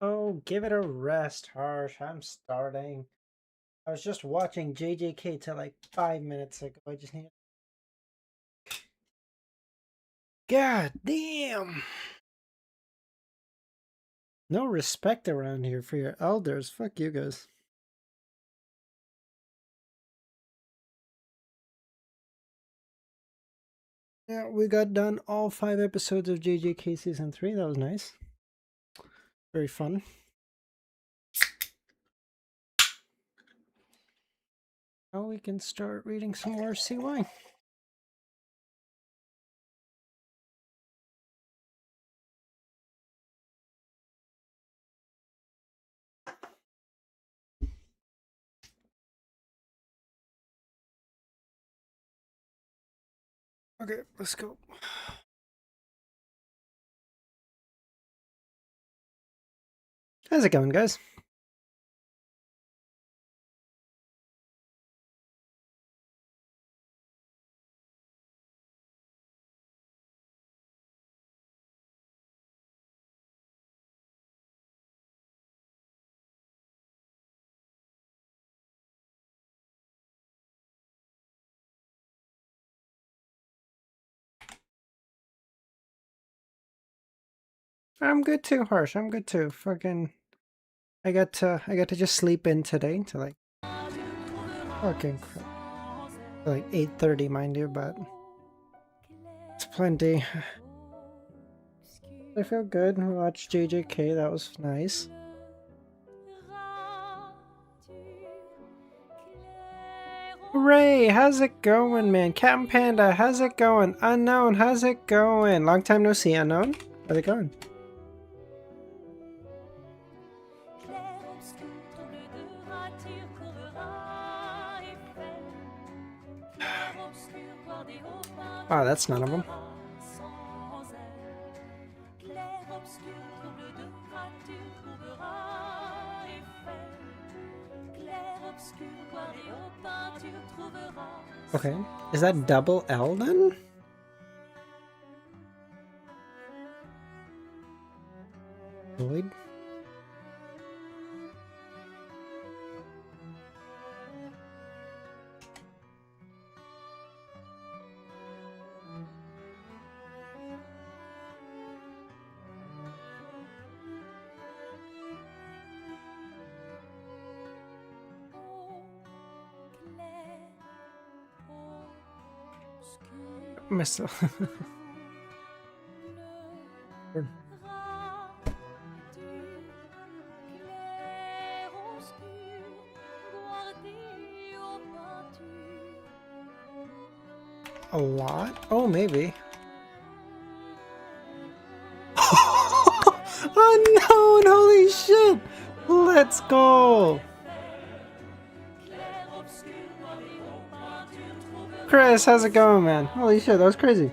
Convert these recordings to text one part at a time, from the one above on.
Oh, give it a rest, Harsh. I'm starting. I was just watching JJK till like 5 minutes ago. I just need. God damn! No respect around here for your elders. Fuck you guys. Yeah, we got done all 5 episodes of JJK season 3. That was nice. Very fun. Now we can start reading some more CY. Okay, let's go. How's it going, guys? I'm good too, Harsh. I'm good too. Fucking, I got to just sleep in today to like fucking crap. Like 8:30, mind you, but it's plenty. I feel good. We watched JJK. That was nice. Ray, how's it going, man? Captain Panda, how's it going? Unknown, how's it going? Long time no see, Unknown. How's it going? Wow, that's none of them. Okay, is that double L then? Void? Missile. A lot? Oh, maybe. Unknown! Holy shit! Let's go! Chris, how's it going, man? Holy shit, that was crazy.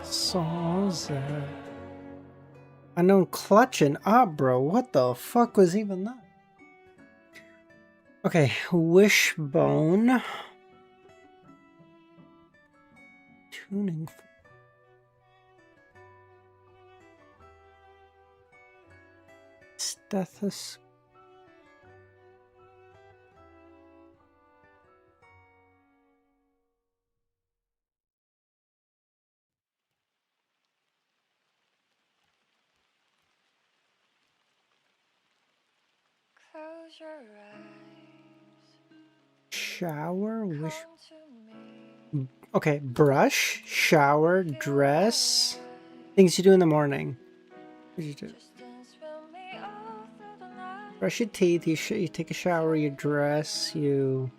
Sans. Unknown clutching up, bro. What the fuck was even that? Okay, wishbone. Tuning. Stethoscope. Close your eyes. Shower, wish. Okay, brush, shower, dress. Things you do in the morning. What you do? Brush your teeth, you take a shower, you dress, you...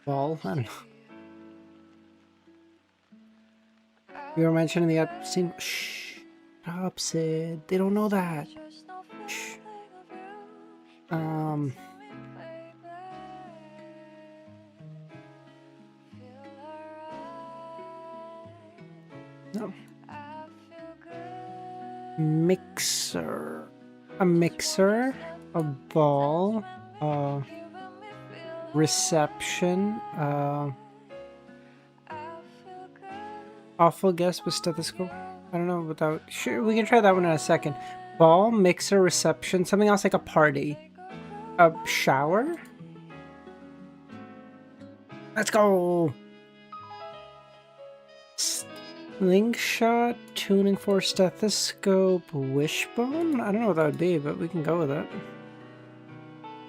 Ball? I don't know. You were mentioning the scene. Shh. Stop, Sid. They don't know that. Shh. No. Mixer. A mixer. A ball. Reception. Awful guess with stethoscope. I don't know without. Sure, we can try that one in a second. Ball, mixer, reception. Something else like a party. A shower. Let's go. Slingshot, tuning for stethoscope, wishbone? I don't know what that would be, but we can go with it.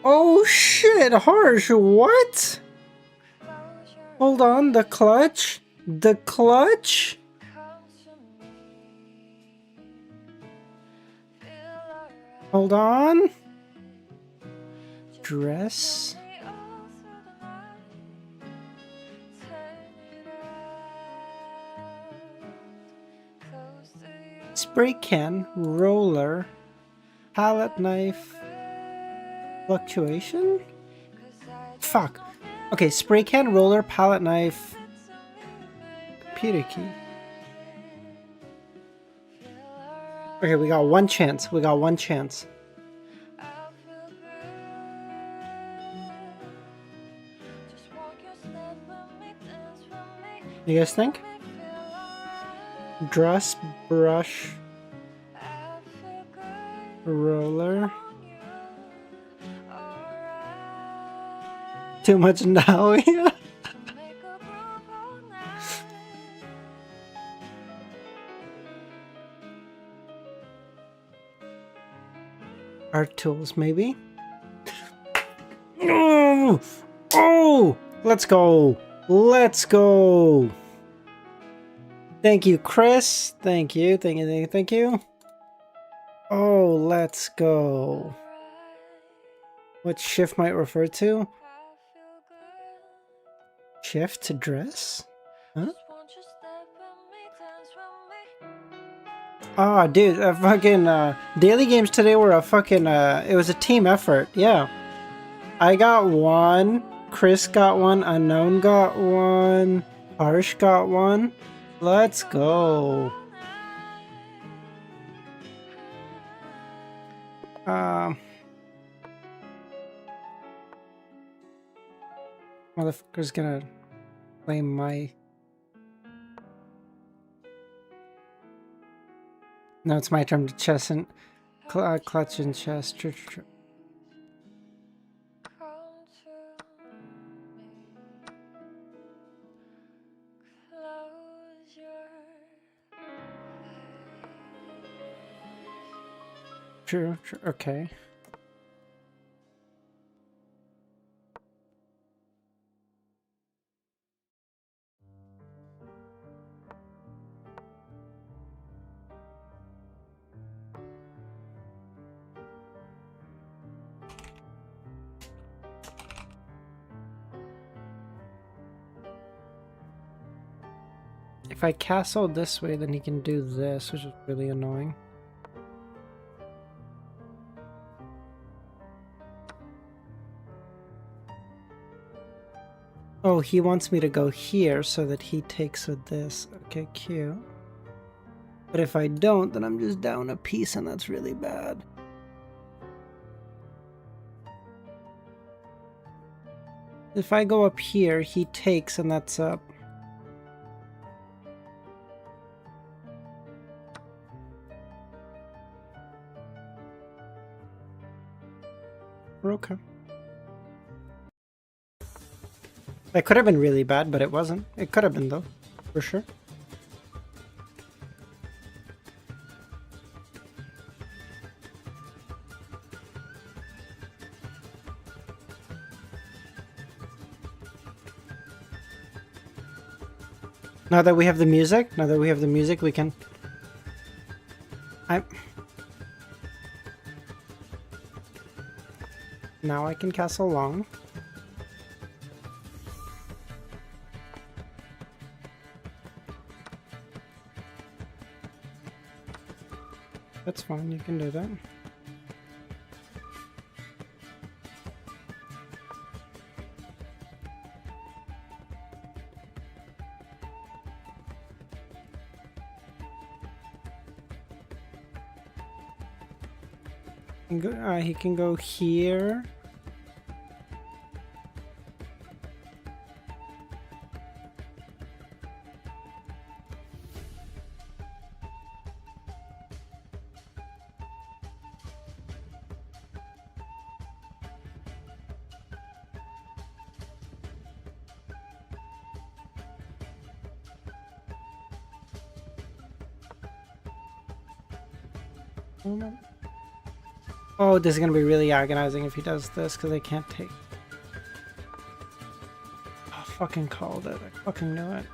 Oh shit, Harsh, what? Hold on, the clutch? The clutch? Hold on. Dress? Spray can, roller, palette knife, fluctuation? Fuck. Okay, spray can, roller, palette knife, computer key. Okay, we got one chance. We got one chance. You guys think? Dress, brush, roller. Too much now, yeah. Art tools, maybe? Oh! Oh! Let's go! Let's go! Thank you, Chris. Thank you, thank you, thank you, thank you. Oh, let's go. What shift might refer to? Shift to dress? Huh? Oh, dude, fucking daily games today were a fucking it was a team effort. Yeah. I got one, Chris got one, Unknown got one, Harsh got one. Let's go. Motherfucker's gonna claim my... No, it's my turn to chest and clutch and chest. True, okay. If I castle this way, then he can do this, which is really annoying. Oh, he wants me to go here so that he takes with this. Okay, cute. But if I don't, then I'm just down a piece, and that's really bad. If I go up here, he takes, and that's up. We're okay. That could have been really bad, but it wasn't. It could have been, though, for sure. Now that we have the music, we can... Now I can castle long. That's fine, you can do that. He can go here. Oh, this is gonna be really agonizing if he does this because I can't take. I fucking called it. I fucking knew it.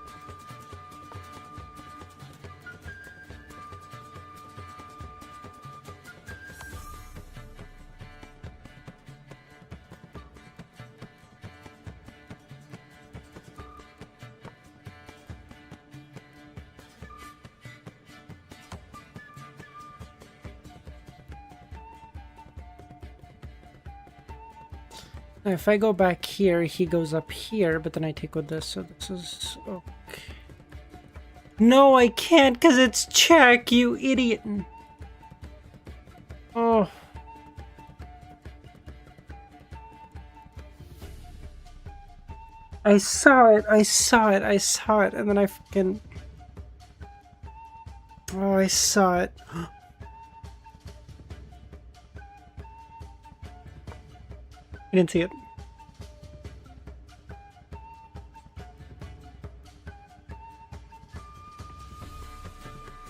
If I go back here, he goes up here, but then I take with this, so this is okay. No, I can't, because it's check, you idiot. Oh. I saw it, and then I fucking... Oh, I saw it. I didn't see it.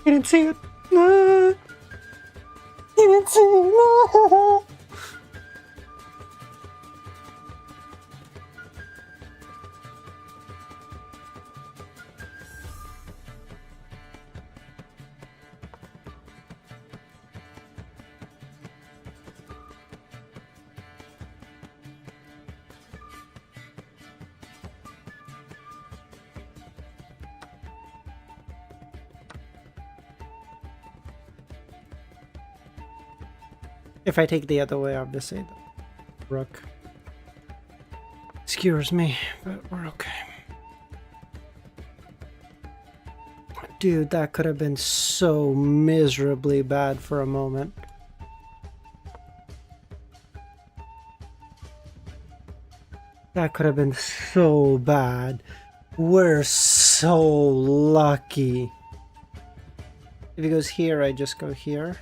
I didn't see it. No. I didn't see it. No. If I take the other way, obviously, the rook skewers me, but we're okay. Dude, that could have been so miserably bad for a moment. That could have been so bad. We're so lucky. If he goes here, I just go here.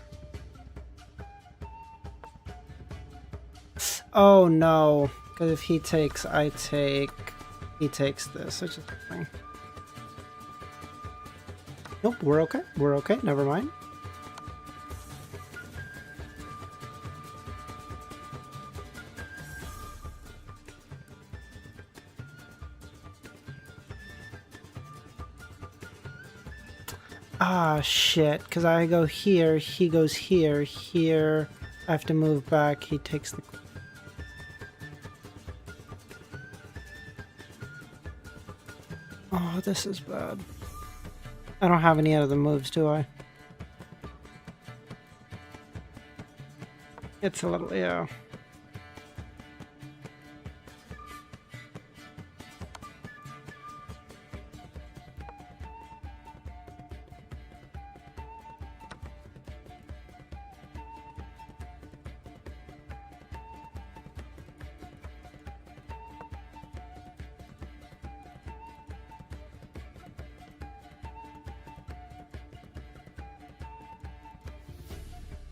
Oh no, because if he takes, I take. He takes this, which is fine. Nope, we're okay. We're okay. Never mind. Ah, shit. Because I go here, he goes here, here. I have to move back. He takes the... Oh, this is bad. I don't have any other moves, do I? It's a little, yeah.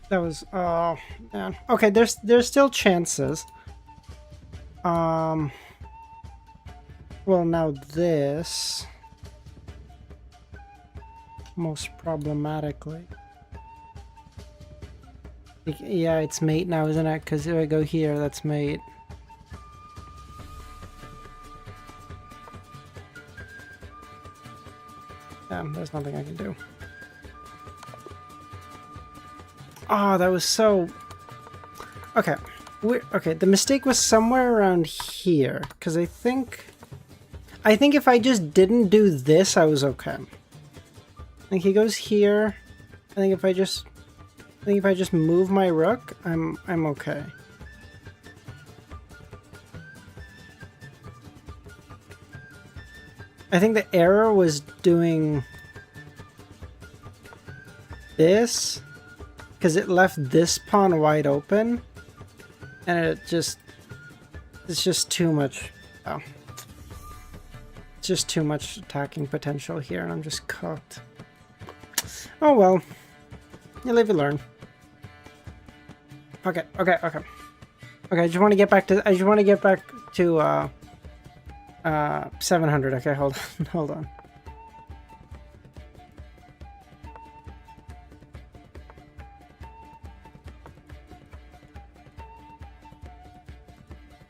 That was, oh man. Okay, there's still chances. Well, now this most problematically. Yeah, it's mate now, isn't it? Because if I go here, that's mate. Yeah, there's nothing I can do. Oh, that was so... Okay. Okay, the mistake was somewhere around here. Because I think if I just didn't do this, I was okay. I think he goes here. I think if I just move my rook, I'm okay. I think the error was doing this. Because it left this pawn wide open, and it's just too much. Oh, it's just too much attacking potential here, and I'm just cooked. Oh well, you live, you learn. Okay. I just want to get back to 700. Okay, hold on.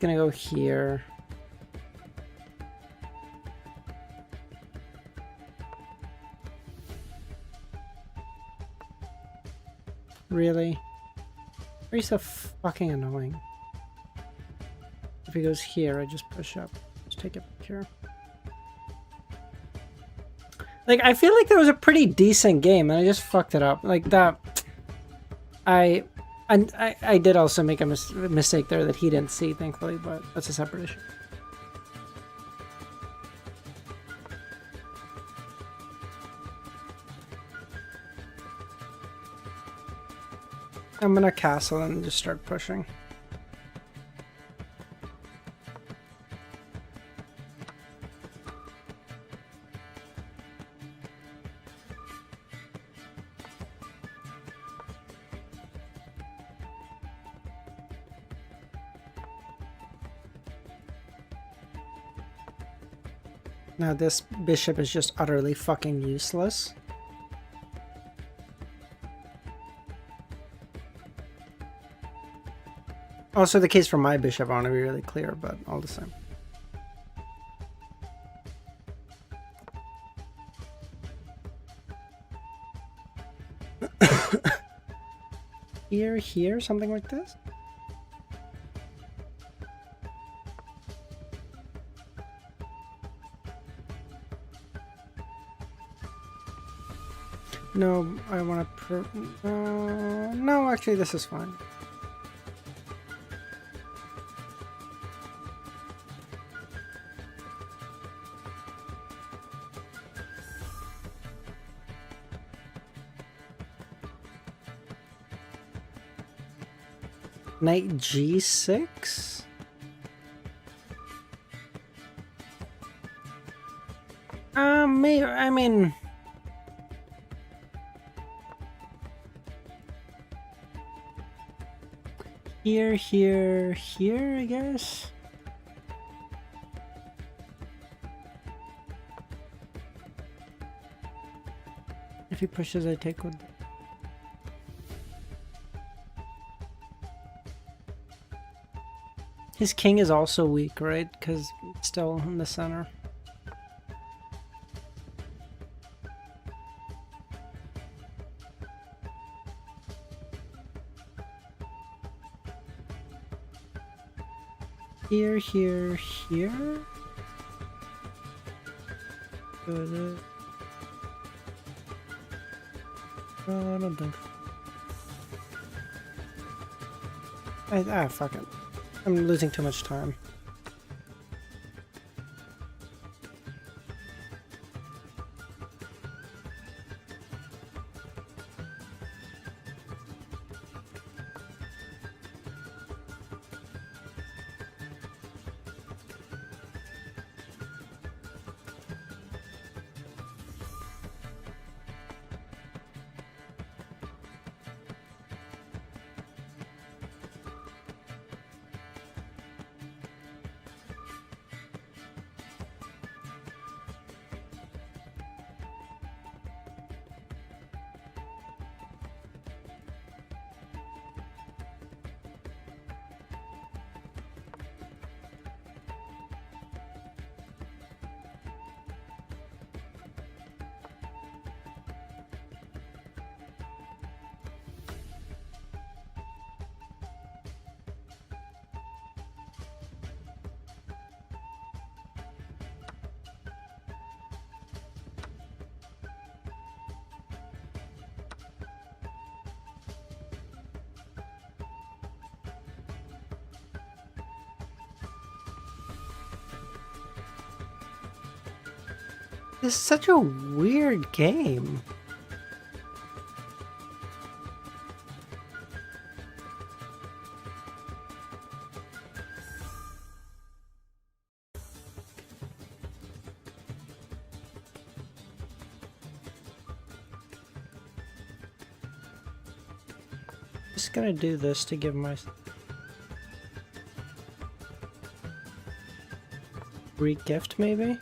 gonna go here. Really? Are you so fucking annoying? If he goes here, I just push up. Just take it back here. Like, I feel like that was a pretty decent game, and I just fucked it up. Like, that... I did also make a mistake there that he didn't see, thankfully, but that's a separate issue. I'm gonna castle and just start pushing. Now this bishop is just utterly fucking useless. Also the case for my bishop, I want to be really clear, but all the same. Here, something like this? No, I want to... no, actually this is fine. Knight G6? Maybe, I mean... Here, I guess? If he pushes, I take with... His king is also weak, right? Because it's still in the center. Here. Good. I don't think so. Fuck it. I'm losing too much time. This is such a weird game. Just gonna do this to give my Greek gift, maybe?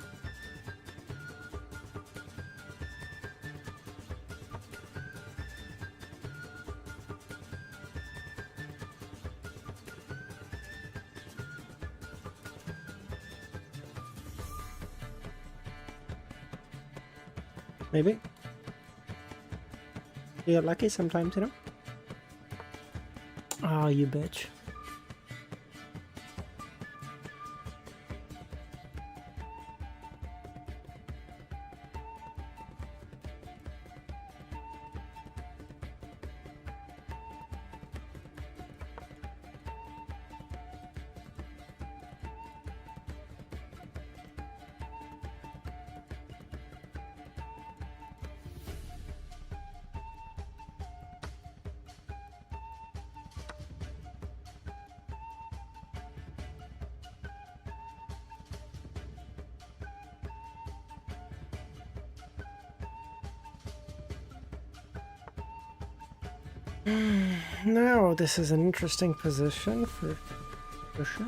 Maybe. You get lucky sometimes, you know? Oh, you bitch. No, this is an interesting position for sure.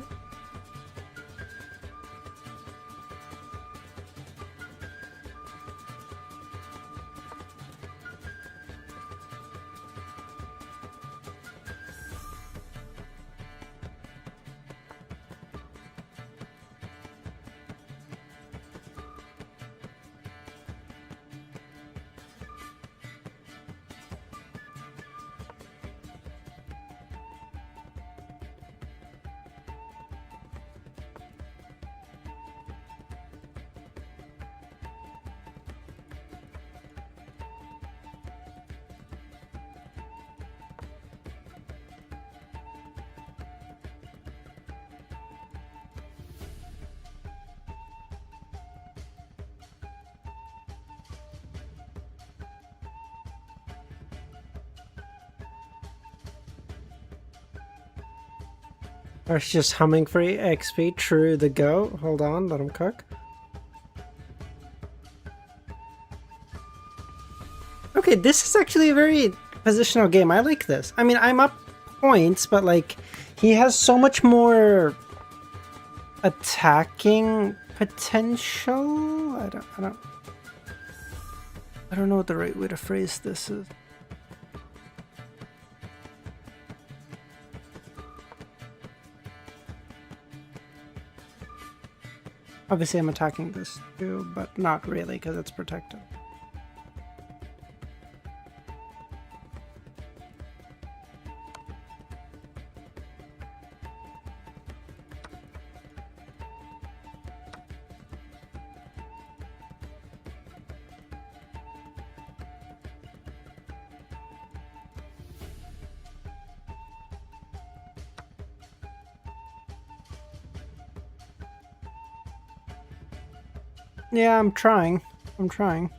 Or it's just humming for XP. True the go. Hold on, let him cook. Okay, this is actually a very positional game. I like this. I mean, I'm up points, but like, he has so much more attacking potential. I don't know what the right way to phrase this is. Obviously, I'm attacking this too, but not really because it's protected. Yeah, I'm trying. I'm trying.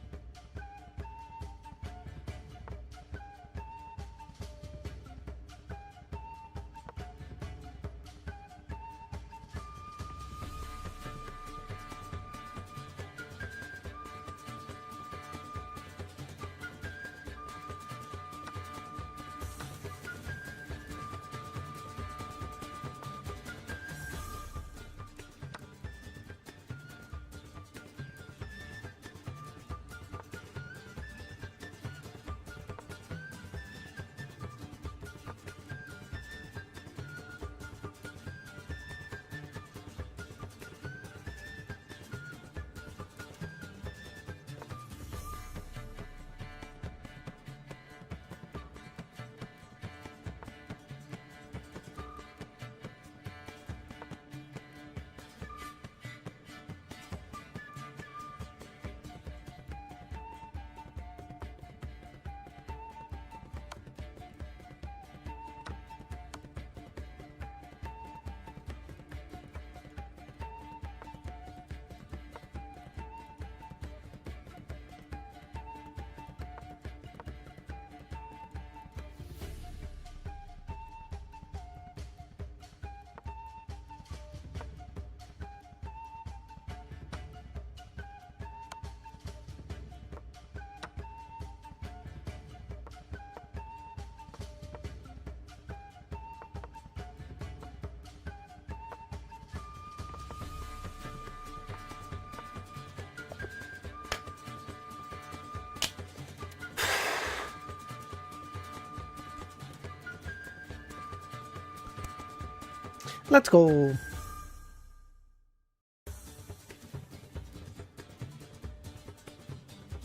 Let's go.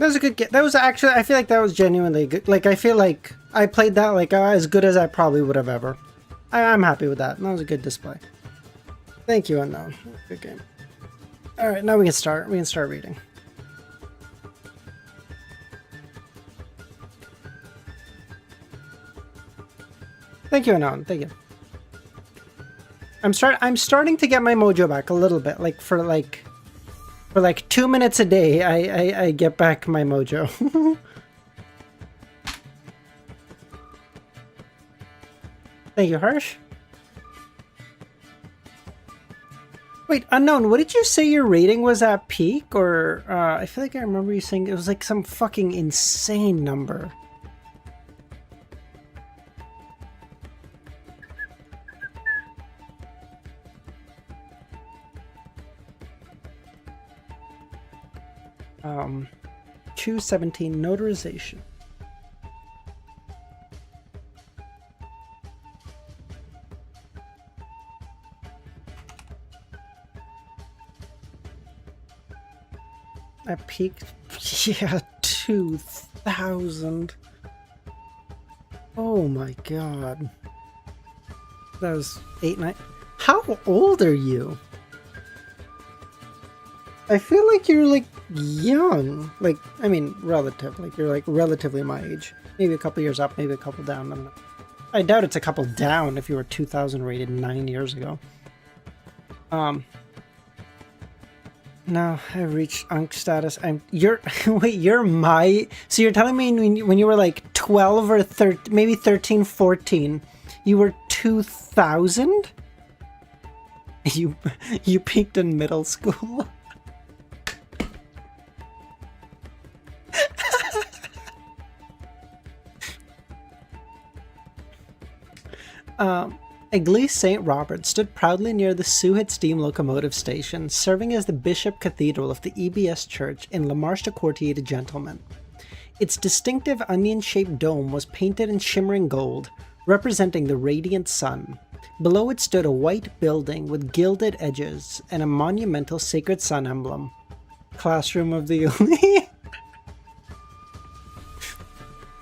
That was a good game. That was actually, I feel like that was genuinely good. Like, I feel like I played that like as good as I probably would have ever. I'm happy with that. That was a good display. Thank you, Unknown. Good game. Alright, now we can start. We can start reading. Thank you, Unknown. Thank you. I'm starting to get my mojo back a little bit. Like for 2 minutes a day, I get back my mojo. Thank you, Harsh. Wait, Unknown, what did you say your rating was at peak? Or, I feel like I remember you saying it was like some fucking insane number. Um, 217 notarization. I peaked, yeah, 2,000. Oh my god. That was 8, 9. How old are you? I feel like you're like young. Like, I mean, relative. Like, you're like relatively my age. Maybe a couple years up, maybe a couple down. I don't know. I doubt it's a couple down if you were 2000 rated 9 years ago. No, I reached Unk status. Wait, you're my, so you're telling me when you were like 12 or 13, maybe 13, 14, you were 2000? You peaked in middle school? Église St. Robert stood proudly near the Suhet steam locomotive station, serving as the Bishop Cathedral of the EBS Church in La Marche de Courtier de Gentlemen. Its distinctive onion-shaped dome was painted in shimmering gold, representing the radiant sun. Below it stood a white building with gilded edges and a monumental sacred sun emblem. Classroom of the elite.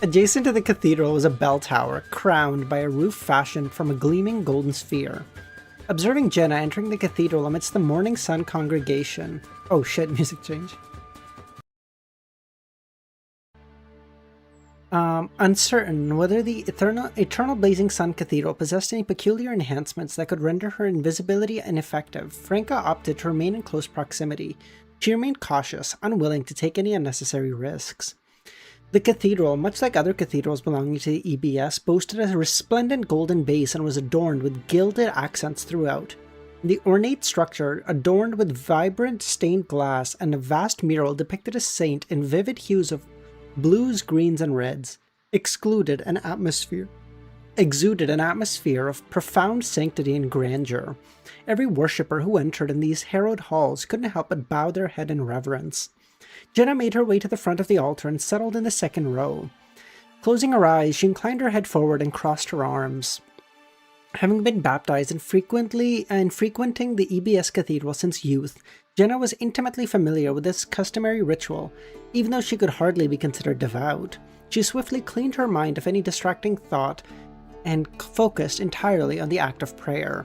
Adjacent to the cathedral was a bell tower, crowned by a roof fashioned from a gleaming golden sphere. Observing Jenna entering the cathedral amidst the morning sun congregation... Oh shit, music change. Uncertain whether the eternal blazing sun cathedral possessed any peculiar enhancements that could render her invisibility ineffective, Franca opted to remain in close proximity. She remained cautious, unwilling to take any unnecessary risks. The cathedral, much like other cathedrals belonging to the EBS, boasted a resplendent golden base and was adorned with gilded accents throughout. The ornate structure, adorned with vibrant stained glass and a vast mural, depicted a saint in vivid hues of blues, greens, and reds, exuded an atmosphere of profound sanctity and grandeur. Every worshipper who entered in these hallowed halls couldn't help but bow their head in reverence. Jenna made her way to the front of the altar and settled in the second row. Closing her eyes, she inclined her head forward and crossed her arms. Having been baptized and frequenting the EBS Cathedral since youth, Jenna was intimately familiar with this customary ritual, even though she could hardly be considered devout. She swiftly cleaned her mind of any distracting thought and focused entirely on the act of prayer.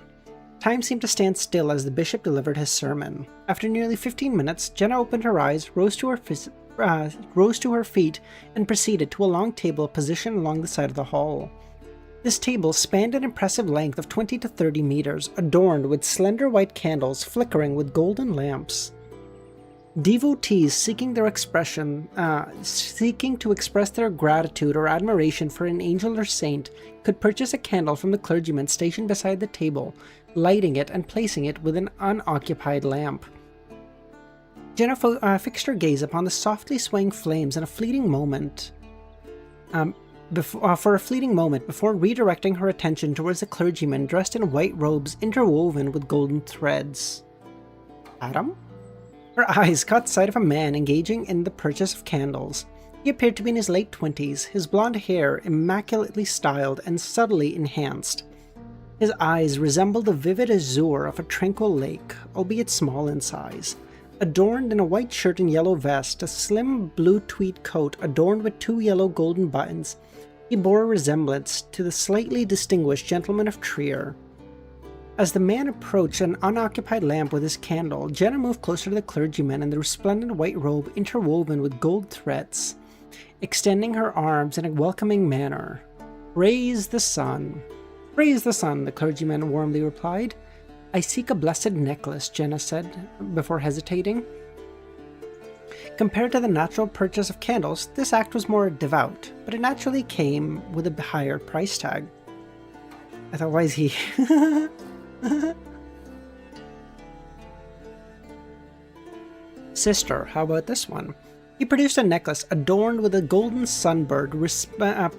Time seemed to stand still as the bishop delivered his sermon. After nearly 15 minutes, Jenna opened her eyes, rose to her feet, and proceeded to a long table positioned along the side of the hall. This table spanned an impressive length of 20 to 30 meters, adorned with slender white candles flickering with golden lamps. Devotees seeking to express their gratitude or admiration for an angel or saint could purchase a candle from the clergyman stationed beside the table, lighting it and placing it with an unoccupied lamp. Jenna fixed her gaze upon the softly swaying flames for a fleeting moment before redirecting her attention towards the clergyman dressed in white robes interwoven with golden threads. Adam? Her eyes caught sight of a man engaging in the purchase of candles. He appeared to be in his late 20s, his blonde hair immaculately styled and subtly enhanced. His eyes resembled the vivid azure of a tranquil lake, albeit small in size. Adorned in a white shirt and yellow vest, a slim blue tweed coat adorned with 2 yellow golden buttons, he bore a resemblance to the slightly distinguished gentleman of Trier. As the man approached an unoccupied lamp with his candle, Jenna moved closer to the clergyman in the resplendent white robe interwoven with gold threads, extending her arms in a welcoming manner. "Praise the sun. Praise the sun," the clergyman warmly replied. "I seek a blessed necklace," Jenna said, before hesitating. Compared to the natural purchase of candles, this act was more devout, but it naturally came with a higher price tag. I thought, why is he... "Sister, how about this one?" He produced a necklace adorned with a golden sunbird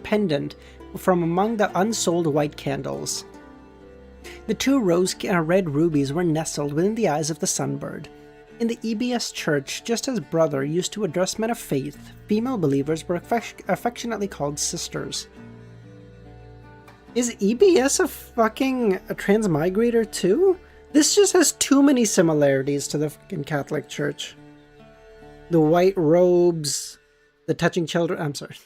pendant from among the unsold white candles. The 2 red rubies were nestled within the eyes of the sunbird. In the EBS church, just as brother used to address men of faith, female believers were affectionately called sisters. Is EBS a transmigrator too? This just has too many similarities to the fucking Catholic Church. The white robes, the touching children. I'm sorry.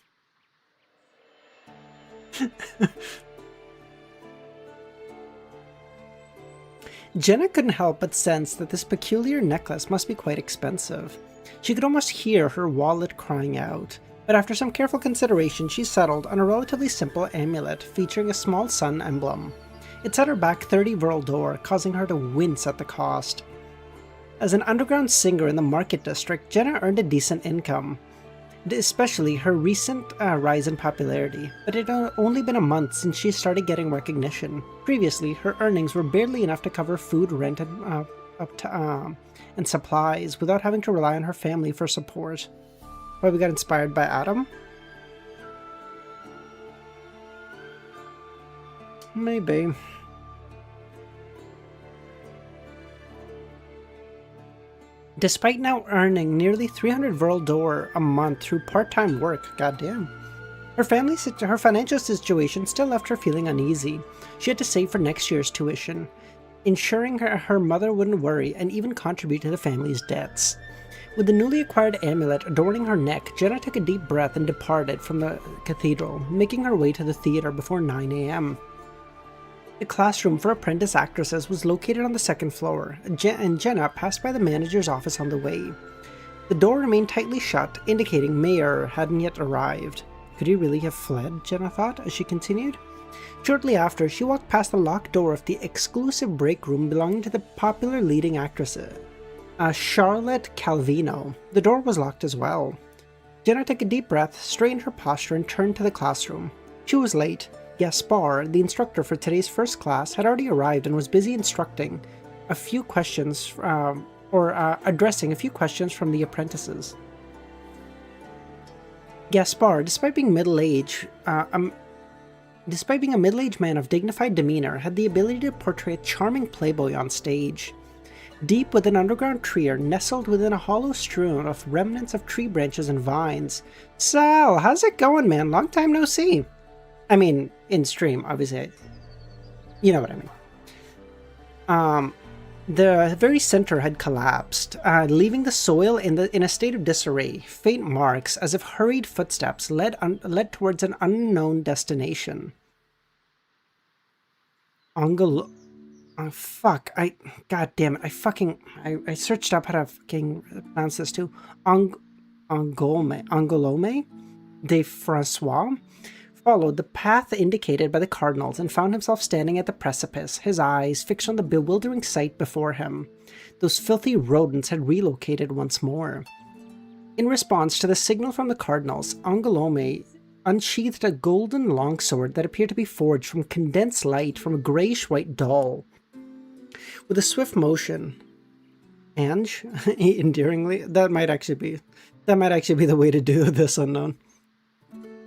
Jenna couldn't help but sense that this peculiar necklace must be quite expensive. She could almost hear her wallet crying out, but after some careful consideration she settled on a relatively simple amulet featuring a small sun emblem. It set her back 30 Vril d'Or, causing her to wince at the cost. As an underground singer in the market district, Jenna earned a decent income, especially her recent rise in popularity, but it had only been a month since she started getting recognition. Previously, her earnings were barely enough to cover food, rent, and supplies without having to rely on her family for support. Why we got inspired by Adam? Maybe. Despite now earning nearly 300 Vril d'Or a month through part-time work, goddamn, her financial situation still left her feeling uneasy. She had to save for next year's tuition, ensuring her mother wouldn't worry and even contribute to the family's debts. With the newly acquired amulet adorning her neck, Jenna took a deep breath and departed from the cathedral, making her way to the theater before 9 a.m. The classroom for apprentice actresses was located on the 2nd floor, and Jenna passed by the manager's office on the way. The door remained tightly shut, indicating Mayer hadn't yet arrived. Could he really have fled, Jenna thought, as she continued? Shortly after, she walked past the locked door of the exclusive break room belonging to the popular leading actress, Charlotte Calvino. The door was locked as well. Jenna took a deep breath, straightened her posture, and turned to the classroom. She was late. Gaspar, the instructor for today's first class, had already arrived and was busy instructing a few questions, addressing a few questions from the apprentices. Gaspar, despite being a middle-aged man of dignified demeanor, had the ability to portray a charming playboy on stage. Deep within underground Trier, nestled within a hollow strewn of remnants of tree branches and vines. "Sal, how's it going, man? Long time no see." I mean, in stream, obviously. You know what I mean. The very center had collapsed, leaving the soil in a state of disarray. Faint marks, as if hurried footsteps, led towards an unknown destination. Fuck. God damn it. I searched up how to fucking pronounce this too. Angolome de Francois followed the path indicated by the cardinals and found himself standing at the precipice, his eyes fixed on the bewildering sight before him. Those filthy rodents had relocated once more. In response to the signal from the cardinals, Angolome unsheathed a golden longsword that appeared to be forged from condensed light from a grayish-white doll. With a swift motion, Ange, endearingly, that might actually be the way to do this, unknown.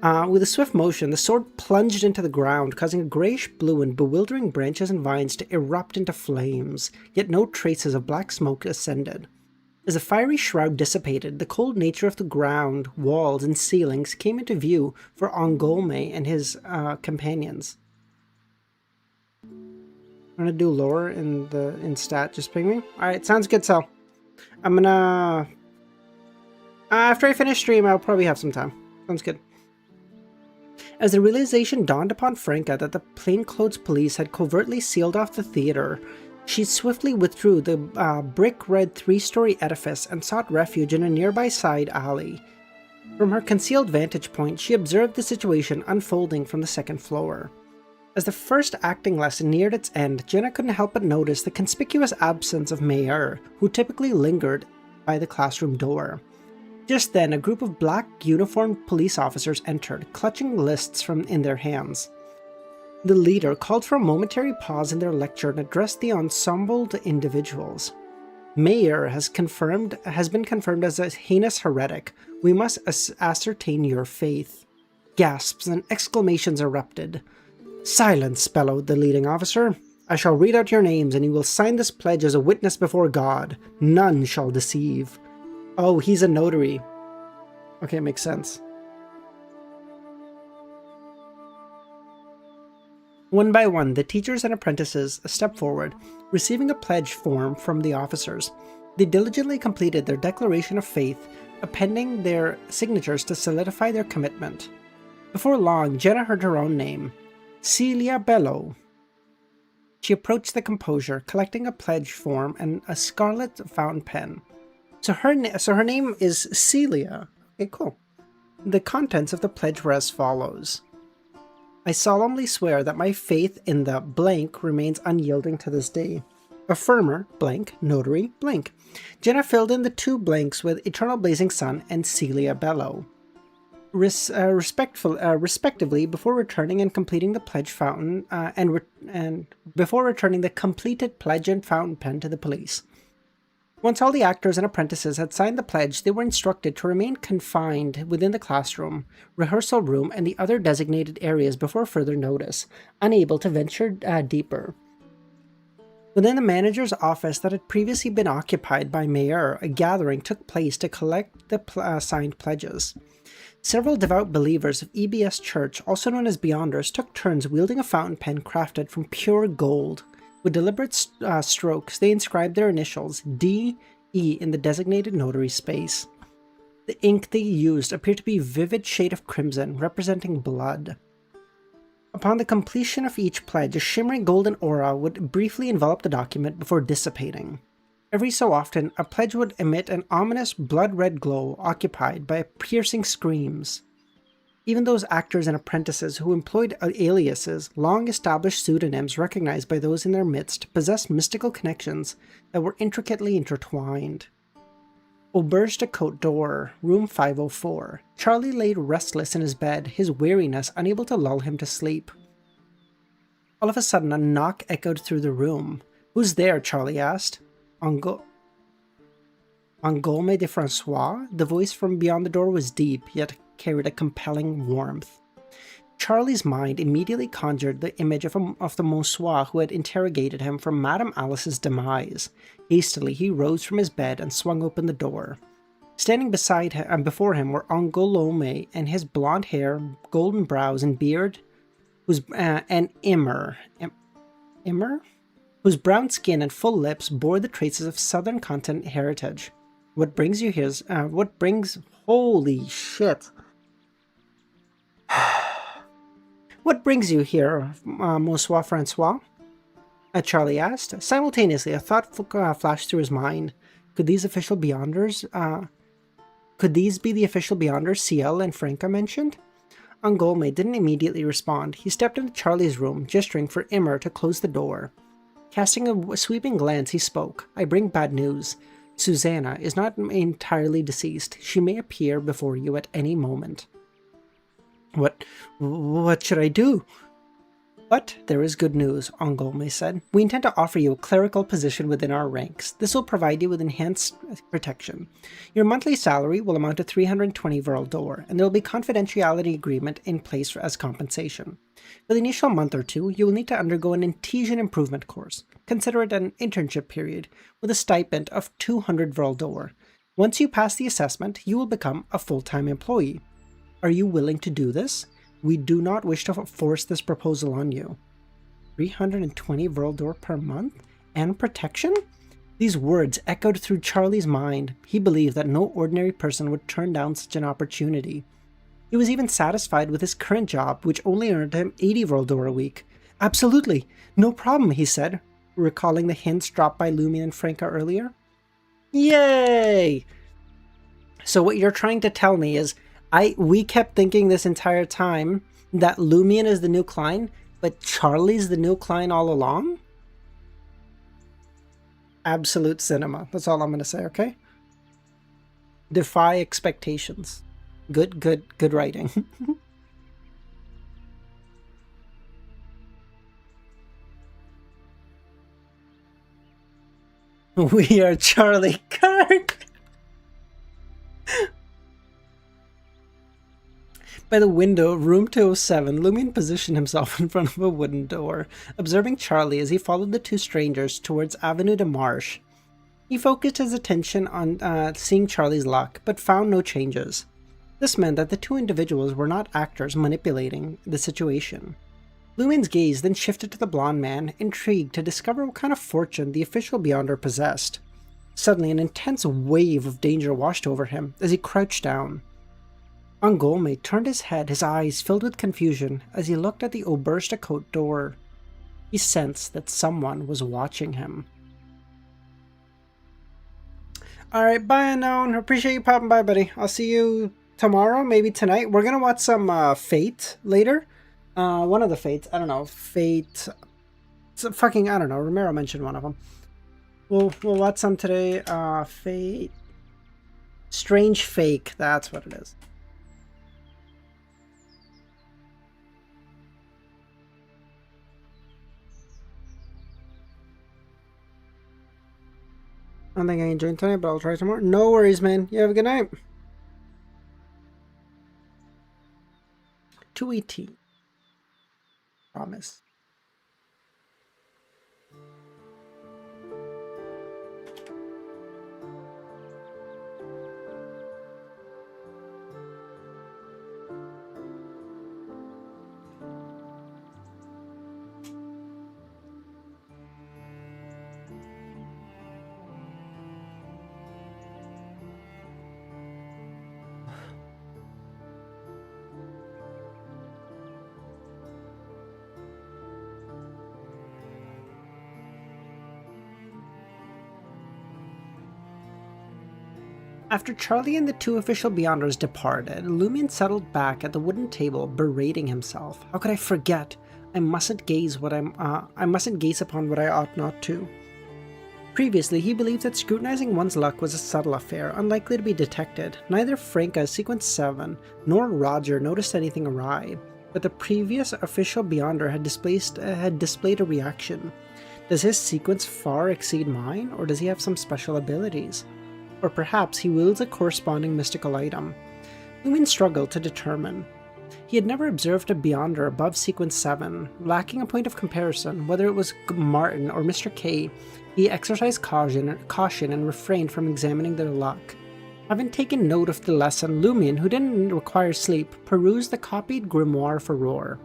With a swift motion, the sword plunged into the ground, causing a grayish-blue and bewildering branches and vines to erupt into flames, yet no traces of black smoke ascended. As the fiery shroud dissipated, the cold nature of the ground, walls, and ceilings came into view for Angolme and his companions. I'm gonna do lore in stat, just ping me. Alright, sounds good, Sal. I'm gonna... after I finish stream, I'll probably have some time. Sounds good. As the realization dawned upon Franca that the plainclothes police had covertly sealed off the theater, she swiftly withdrew the brick-red three-story edifice and sought refuge in a nearby side alley. From her concealed vantage point, she observed the situation unfolding from the second floor. As the first acting lesson neared its end, Jenna couldn't help but notice the conspicuous absence of Mayer, who typically lingered by the classroom door. Just then, a group of black uniformed police officers entered, clutching lists in their hands. The leader called for a momentary pause in their lecture and addressed the ensembled individuals. Mayer has been confirmed as a heinous heretic. We must ascertain your faith. Gasps and exclamations erupted. Silence, bellowed the leading officer. I shall read out your names, and you will sign this pledge as a witness before God. None shall deceive. Oh, he's a notary. Okay, makes sense. One by one, the teachers and apprentices stepped forward, receiving a pledge form from the officers. They diligently completed their declaration of faith, appending their signatures to solidify their commitment. Before long, Jenna heard her own name. Celia Bello. She approached the composure, collecting a pledge form and a scarlet fountain pen. So her name is Celia. Okay, cool. The contents of the pledge were as follows. I solemnly swear that my faith in the blank remains unyielding to this day. Affirmer, blank, notary, blank. Jenna filled in the two blanks with Eternal Blazing Sun and Celia Bello. Respectively, before returning and completing the pledge fountain, and before returning the completed pledge and fountain pen to the police. Once all the actors and apprentices had signed the pledge, they were instructed to remain confined within the classroom, rehearsal room, and the other designated areas before further notice, unable to venture deeper. Within the manager's office that had previously been occupied by Mayer, a gathering took place to collect the signed pledges. Several devout believers of EBS Church, also known as Beyonders, took turns wielding a fountain pen crafted from pure gold. With deliberate strokes, they inscribed their initials, D.E., in the designated notary space. The ink they used appeared to be a vivid shade of crimson, representing blood. Upon the completion of each pledge, a shimmering golden aura would briefly envelop the document before dissipating. Every so often, a pledge would emit an ominous blood-red glow occupied by piercing screams. Even those actors and apprentices who employed aliases, long-established pseudonyms recognized by those in their midst, possessed mystical connections that were intricately intertwined. Auberge de Côte d'Or, room 504. Charlie lay restless in his bed, his weariness unable to lull him to sleep. All of a sudden, a knock echoed through the room. Who's there? Charlie asked. Angolme de Francois? The voice from beyond the door was deep, yet carried a compelling warmth. Charlie's mind immediately conjured the image of the Monsieur who had interrogated him from Madame Alice's demise. Hastily, he rose from his bed and swung open the door. Standing beside him and before him were Angolome and his blonde hair, golden brows, and beard, and Immer, whose brown skin and full lips bore the traces of Southern continent heritage. What brings you here? Holy shit! What brings you here, Monsieur Francois? Charlie asked. Simultaneously, a thought flashed through his mind. Could these be the official Beyonders Ciel and Franca mentioned? Angolme didn't immediately respond. He stepped into Charlie's room, gesturing for Immer to close the door. Casting a sweeping glance, he spoke. I bring bad news. Susanna is not entirely deceased. She may appear before you at any moment. What should I do? But there is good news, Angolme said. We intend to offer you a clerical position within our ranks. This will provide you with enhanced protection. Your monthly salary will amount to 320 Verl d'Or, and there will be confidentiality agreement in place as compensation. For the initial month or two, you will need to undergo an Intesian improvement course. Consider it an internship period, with a stipend of 200 Verl d'Or. Once you pass the assessment, you will become a full-time employee. Are you willing to do this? We do not wish to force this proposal on you. 320 Verl d'Or per month? And protection? These words echoed through Charlie's mind. He believed that no ordinary person would turn down such an opportunity. He was even satisfied with his current job, which only earned him 80 Voldor a week. Absolutely, no problem, he said, recalling the hints dropped by Lumion and Franca earlier. Yay! So what you're trying to tell me is, we kept thinking this entire time that Lumion is the new Klein, but Charlie's the new Klein all along? Absolute cinema. That's all I'm going to say, okay? Defy expectations. Good writing. We are Charlie Kirk! By the window of room 207, Lumion positioned himself in front of a wooden door, observing Charlie as he followed the two strangers towards Avenue de Marche. He focused his attention on seeing Charlie's luck, but found no changes. This meant that the two individuals were not actors manipulating the situation. Lumion's gaze then shifted to the blonde man, intrigued to discover what kind of fortune the official Beyonder possessed. Suddenly, an intense wave of danger washed over him as he crouched down. Angolme turned his head, his eyes filled with confusion, as he looked at the auberge de Côte door. He sensed that someone was watching him. Alright, bye Unknown. Appreciate you popping by, buddy. I'll see you tomorrow, maybe tonight. We're gonna watch some Fate later. One of the Fates. I don't know. Fate. It's a fucking, I don't know. Romero mentioned one of them. We'll watch some today. Fate. Strange Fake. That's what it is. I don't think I can join tonight, but I'll try tomorrow. No worries, man. You have a good night. 218. Promise. After Charlie and the two official Beyonders departed, Lumion settled back at the wooden table, berating himself. How could I forget? I mustn't gaze upon what I ought not to. Previously, he believed that scrutinizing one's luck was a subtle affair, unlikely to be detected. Neither Franca's Sequence 7 nor Roger noticed anything awry, but the previous official Beyonder had displayed a reaction. Does his sequence far exceed mine, or does he have some special abilities? Or perhaps he wields a corresponding mystical item. Lumion struggled to determine. He had never observed a Beyonder above Sequence 7. Lacking a point of comparison, whether it was Martin or Mr. K, he exercised caution and refrained from examining their luck. Having taken note of the lesson, Lumion, who didn't require sleep, perused the copied grimoire for Roar.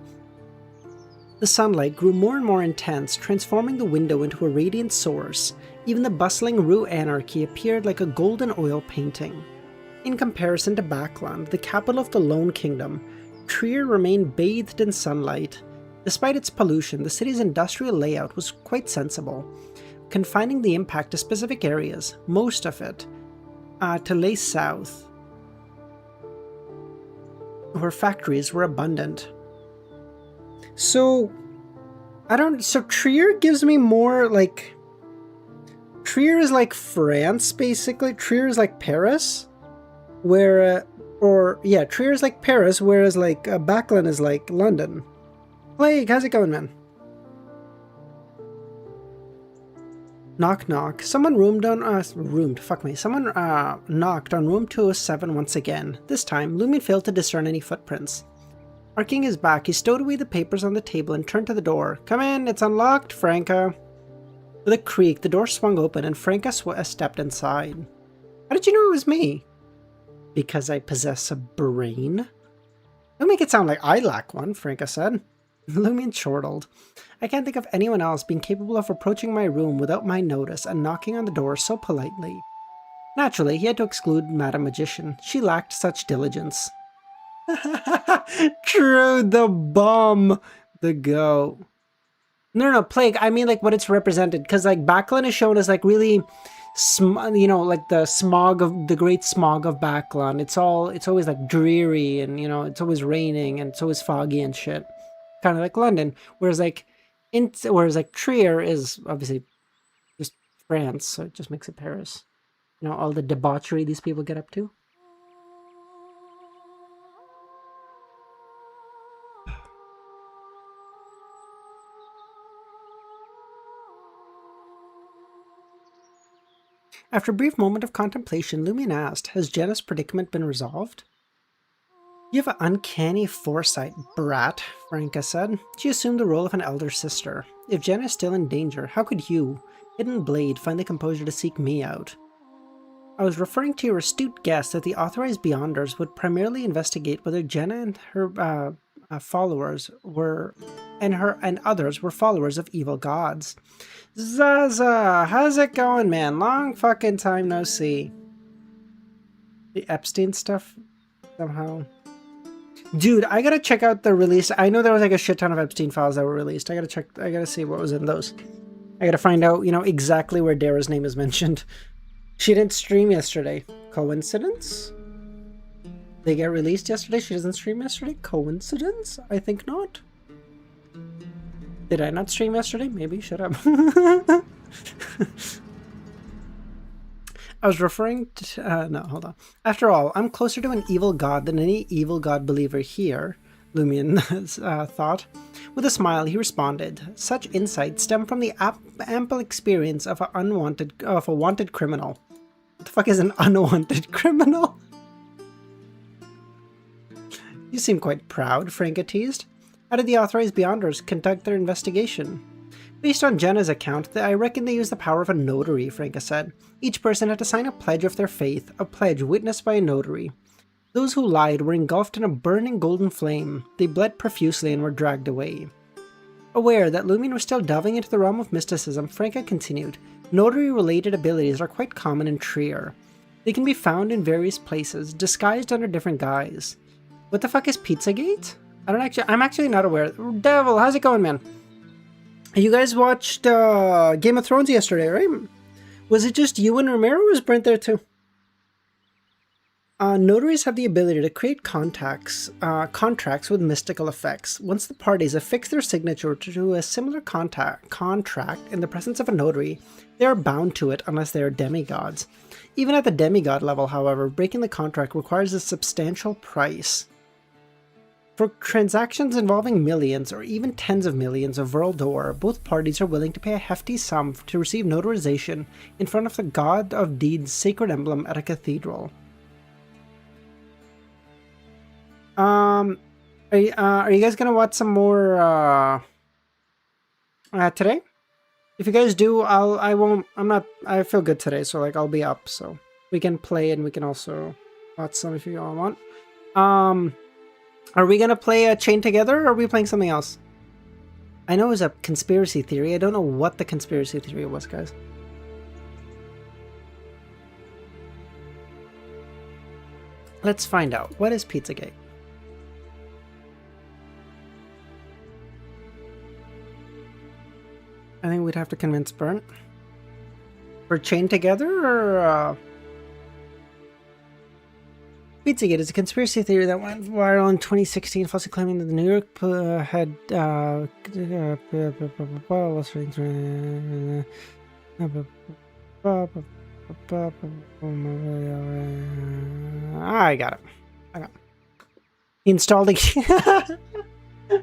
The sunlight grew more and more intense, transforming the window into a radiant source. Even the bustling Rue Anarchy appeared like a golden oil painting. In comparison to Backland, the capital of the Lone Kingdom, Trier remained bathed in sunlight. Despite its pollution, the city's industrial layout was quite sensible, confining the impact to specific areas, most of it to lay south, where factories were abundant. So Trier gives me more like... Trier is like France, basically. Trier is like Paris, Trier is like Paris, whereas like Backland is like London. Plague, how's it going, man? Knock knock. Someone knocked on room 207 once again. This time, Lumion failed to discern any footprints. Arcing his back, he stowed away the papers on the table and turned to the door. Come in, it's unlocked, Franca. With a creak, the door swung open and Franca stepped inside. How did you know it was me? Because I possess a brain? Don't make it sound like I lack one, Franca said. Lumion chortled. I can't think of anyone else being capable of approaching my room without my notice and knocking on the door so politely. Naturally, he had to exclude Madam Magician. She lacked such diligence. True, the bum. The goat. No, Plague. I mean, like, what it's represented. Because, like, Backlund is shown as, like, really, like the smog of, the great smog of Backlund. It's always, like, dreary and, it's always raining and it's always foggy and shit. Kind of like London. Whereas, like, Trier is obviously just France, so it just makes it Paris. All the debauchery these people get up to. After a brief moment of contemplation, Lumion asked, has Jenna's predicament been resolved? You have an uncanny foresight, brat, Franca said. She assumed the role of an elder sister. If Jenna is still in danger, how could you, Hidden Blade, find the composure to seek me out? I was referring to your astute guess that the authorized Beyonders would primarily investigate whether Jenna and her followers were, and others were followers of evil gods. Zaza, how's it going, man? Long fucking time no see. The Epstein stuff, somehow. Dude, I gotta check out the release. I know there was like a shit ton of Epstein files that were released. I gotta see what was in those. I gotta find out, exactly where Dara's name is mentioned. She didn't stream yesterday. Coincidence? They get released yesterday, she doesn't stream yesterday? Coincidence? I think not. Did I not stream yesterday? Maybe, shut up. I was referring to... no, hold on. After all, I'm closer to an evil god than any evil god believer here, Lumion thought. With a smile, he responded, such insight stem from the ample experience of a wanted criminal. What the fuck is an unwanted criminal? You seem quite proud, Franca teased. How did the authorized Beyonders conduct their investigation? Based on Jenna's account, I reckon they used the power of a notary, Franca said. Each person had to sign a pledge of their faith, a pledge witnessed by a notary. Those who lied were engulfed in a burning golden flame. They bled profusely and were dragged away. Aware that Lumion was still delving into the realm of mysticism, Franca continued, notary-related abilities are quite common in Trier. They can be found in various places, disguised under different guise. What the fuck is Pizzagate? I'm actually not aware. Devil, how's it going, man? You guys watched Game of Thrones yesterday, right? Was it just you and Romero, or was Brent there too? Notaries have the ability to create contracts with mystical effects. Once the parties affix their signature to a similar contract in the presence of a notary, they are bound to it unless they are demigods. Even at the demigod level, however, breaking the contract requires a substantial price. For transactions involving millions or even tens of millions of Vril d'Or, both parties are willing to pay a hefty sum to receive notarization in front of the God of Deeds' sacred emblem at a cathedral. Are you guys gonna watch some more today? If you guys do, I feel good today, so like I'll be up, so we can play and we can also watch some if you all want. Are we gonna play a Chain Together, or are we playing something else? I know it was a conspiracy theory. I don't know what the conspiracy theory was, guys. Let's find out. What is Pizzagate? I think we'd have to convince Burnt. For Chain Together, or... Pizzagate is a conspiracy theory that went viral in 2016, falsely claiming that the New York had I got it. He installed a...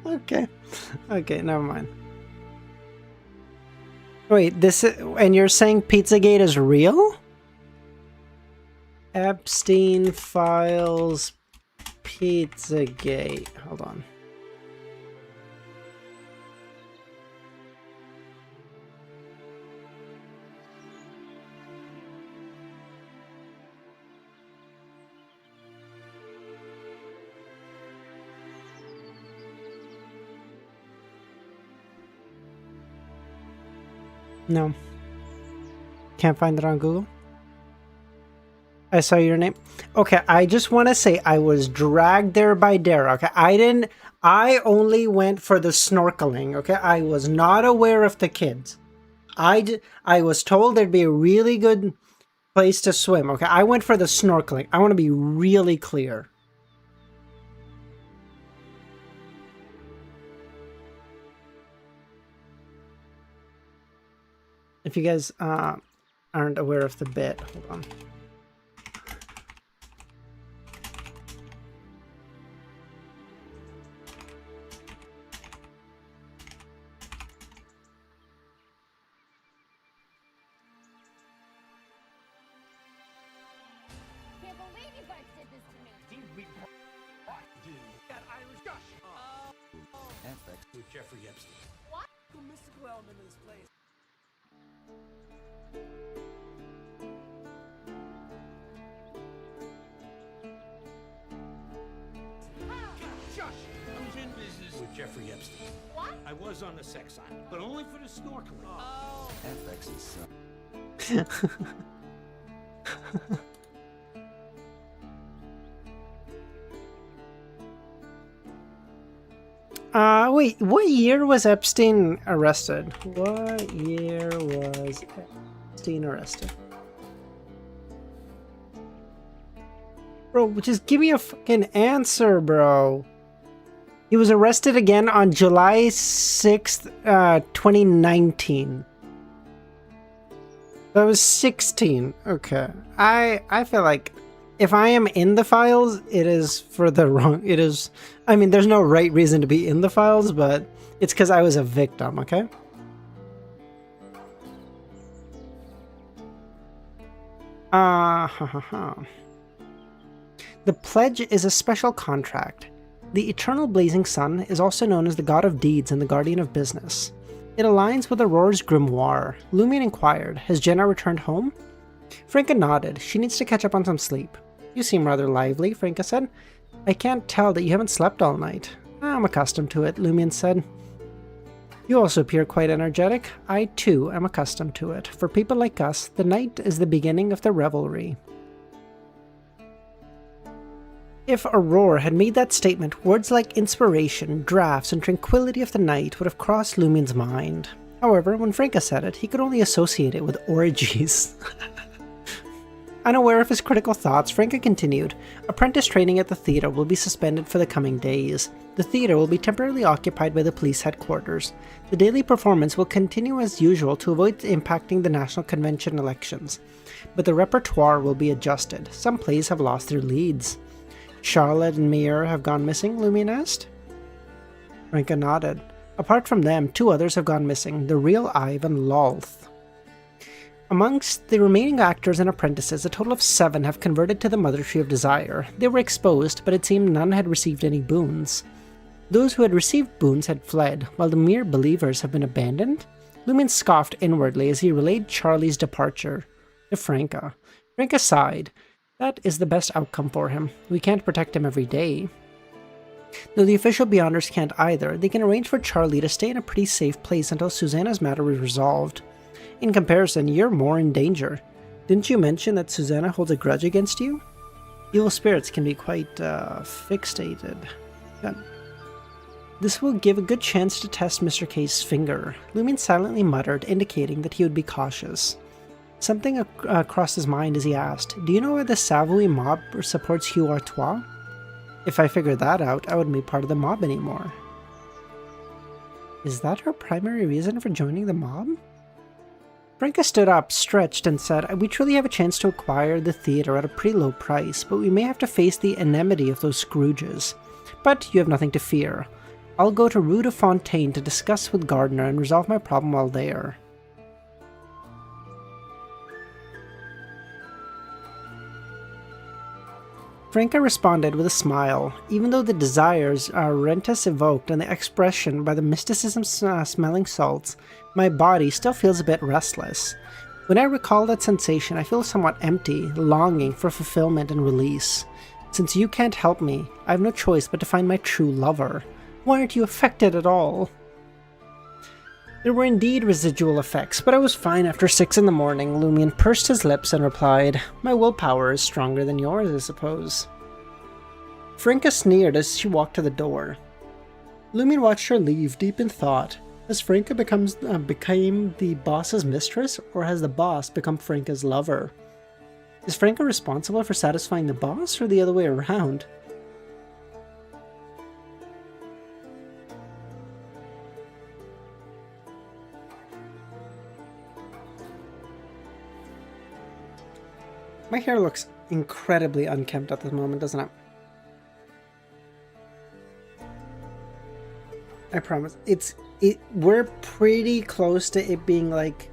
Okay, never mind. Wait, and you're saying Pizzagate is real? Epstein Files Pizzagate. Hold on. No. Can't find it on Google. I saw your name. Okay, I just want to say I was dragged there by Dara. Okay, I only went for the snorkeling. Okay, I was not aware of the kids. I was told there'd be a really good place to swim. Okay, I went for the snorkeling. I want to be really clear. If you guys aren't aware of the bit, hold on. Can't believe you guys did this to me. That Irish gush. FX With Jeffrey Epstein. What? The mystical element of this place. Shush! I was in business with Jeffrey Epstein. What? I was on the sex island, but only for the snorkeling. Oh. FX is Wait, what year was Epstein arrested? What year was Epstein arrested? Bro, just give me a fucking answer, bro. He was arrested again on July 6th, 2019. That was 16. Okay. I feel like if I am in the files, it is for the wrong... It is... I mean, there's no right reason to be in the files, but it's because I was a victim, okay? The pledge is a special contract. The eternal blazing sun is also known as the god of deeds and the guardian of business. It aligns with Aurora's grimoire. Lumion inquired, has Jenna returned home? Franca nodded. She needs to catch up on some sleep. You seem rather lively, Franca said. I can't tell that you haven't slept all night. I'm accustomed to it, Lumion said. You also appear quite energetic. I, too, am accustomed to it. For people like us, the night is the beginning of the revelry. If Aurora had made that statement, words like inspiration, drafts, and tranquility of the night would have crossed Lumion's mind. However, when Franca said it, he could only associate it with orgies. Unaware of his critical thoughts, Franca continued, apprentice training at the theater will be suspended for the coming days. The theater will be temporarily occupied by the police headquarters. The daily performance will continue as usual to avoid impacting the National Convention elections. But the repertoire will be adjusted. Some plays have lost their leads. Charlotte and Meir have gone missing, Lumion asked. Franca nodded. Apart from them, 2 others have gone missing, the real Ive and Lolth. Amongst the remaining actors and apprentices, a total of 7 have converted to the Mother Tree of Desire. They were exposed, but it seemed none had received any boons. Those who had received boons had fled, while the mere believers have been abandoned? Lumion scoffed inwardly as he relayed Charlie's departure to Franca. Franca sighed. That is the best outcome for him. We can't protect him every day. Though the official Beyonders can't either, they can arrange for Charlie to stay in a pretty safe place until Susanna's matter is resolved. In comparison, you're more in danger. Didn't you mention that Susanna holds a grudge against you? Evil spirits can be quite, fixated. Good. This will give a good chance to test Mr. K's finger. Lumion silently muttered, indicating that he would be cautious. Something crossed his mind as he asked, do you know why the Savoy mob supports Hugh Artois? If I figured that out, I wouldn't be part of the mob anymore. Is that her primary reason for joining the mob? Franca stood up, stretched, and said, we truly have a chance to acquire the theater at a pretty low price, but we may have to face the enmity of those Scrooges. But you have nothing to fear. I'll go to Rue de Fontaine to discuss with Gardner and resolve my problem while there. Franca responded with a smile. Even though the desires Rentus evoked and the expression by the mysticism smelling salts, my body still feels a bit restless. When I recall that sensation, I feel somewhat empty, longing for fulfillment and release. Since you can't help me, I have no choice but to find my true lover. Why aren't you affected at all? There were indeed residual effects, but I was fine after 6 in the morning. Lumion pursed his lips and replied, "My willpower is stronger than yours, I suppose." Franca sneered as she walked to the door. Lumion watched her leave, deep in thought. Has Franca became the boss's mistress, or has the boss become Franca's lover? Is Franca responsible for satisfying the boss, or the other way around? My hair looks incredibly unkempt at this moment, doesn't it? I promise. We're pretty close to it being like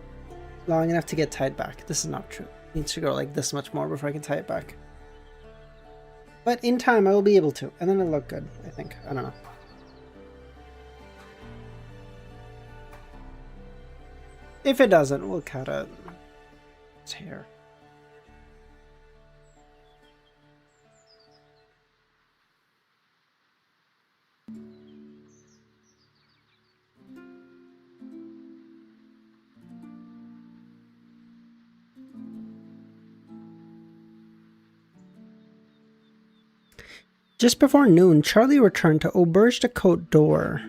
long enough to get tied back. This is not true. It needs to go like this much more before I can tie it back. But in time I will be able to, and then it'll look good, I think. I don't know. If it doesn't, we'll cut it. It's hair. Just before noon, Charlie returned to Auberge de Côte d'Or.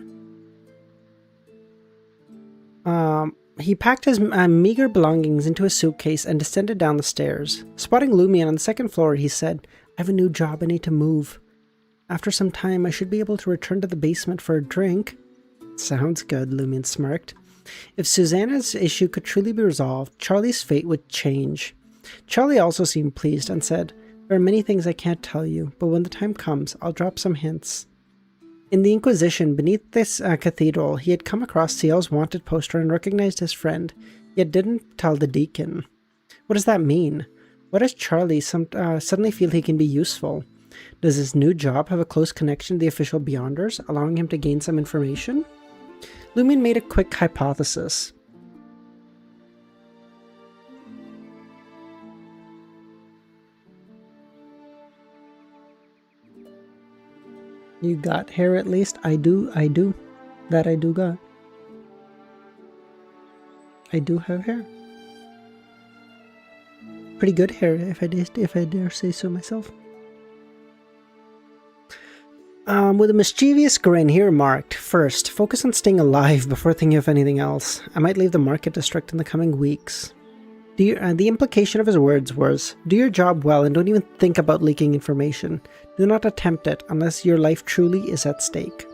He packed his meager belongings into a suitcase and descended down the stairs. Spotting Lumion on the second floor, he said, "I have a new job, I need to move. After some time, I should be able to return to the basement for a drink." "Sounds good," Lumion smirked. If Susanna's issue could truly be resolved, Charlie's fate would change. Charlie also seemed pleased and said, "There are many things I can't tell you, but when the time comes, I'll drop some hints." In the Inquisition, beneath this cathedral, he had come across Ciel's wanted poster and recognized his friend, yet didn't tell the deacon. What does that mean? Why does Charlie suddenly feel he can be useful? Does his new job have a close connection to the official Beyonders, allowing him to gain some information? Lumion made a quick hypothesis. You got hair at least? I do. That I do got. I do have hair. Pretty good hair, if I dare say so myself. With a mischievous grin, he remarked, "First, focus on staying alive before thinking of anything else. I might leave the market district in the coming weeks." The implication of his words was, do your job well and don't even think about leaking information. Do not attempt it unless your life truly is at stake.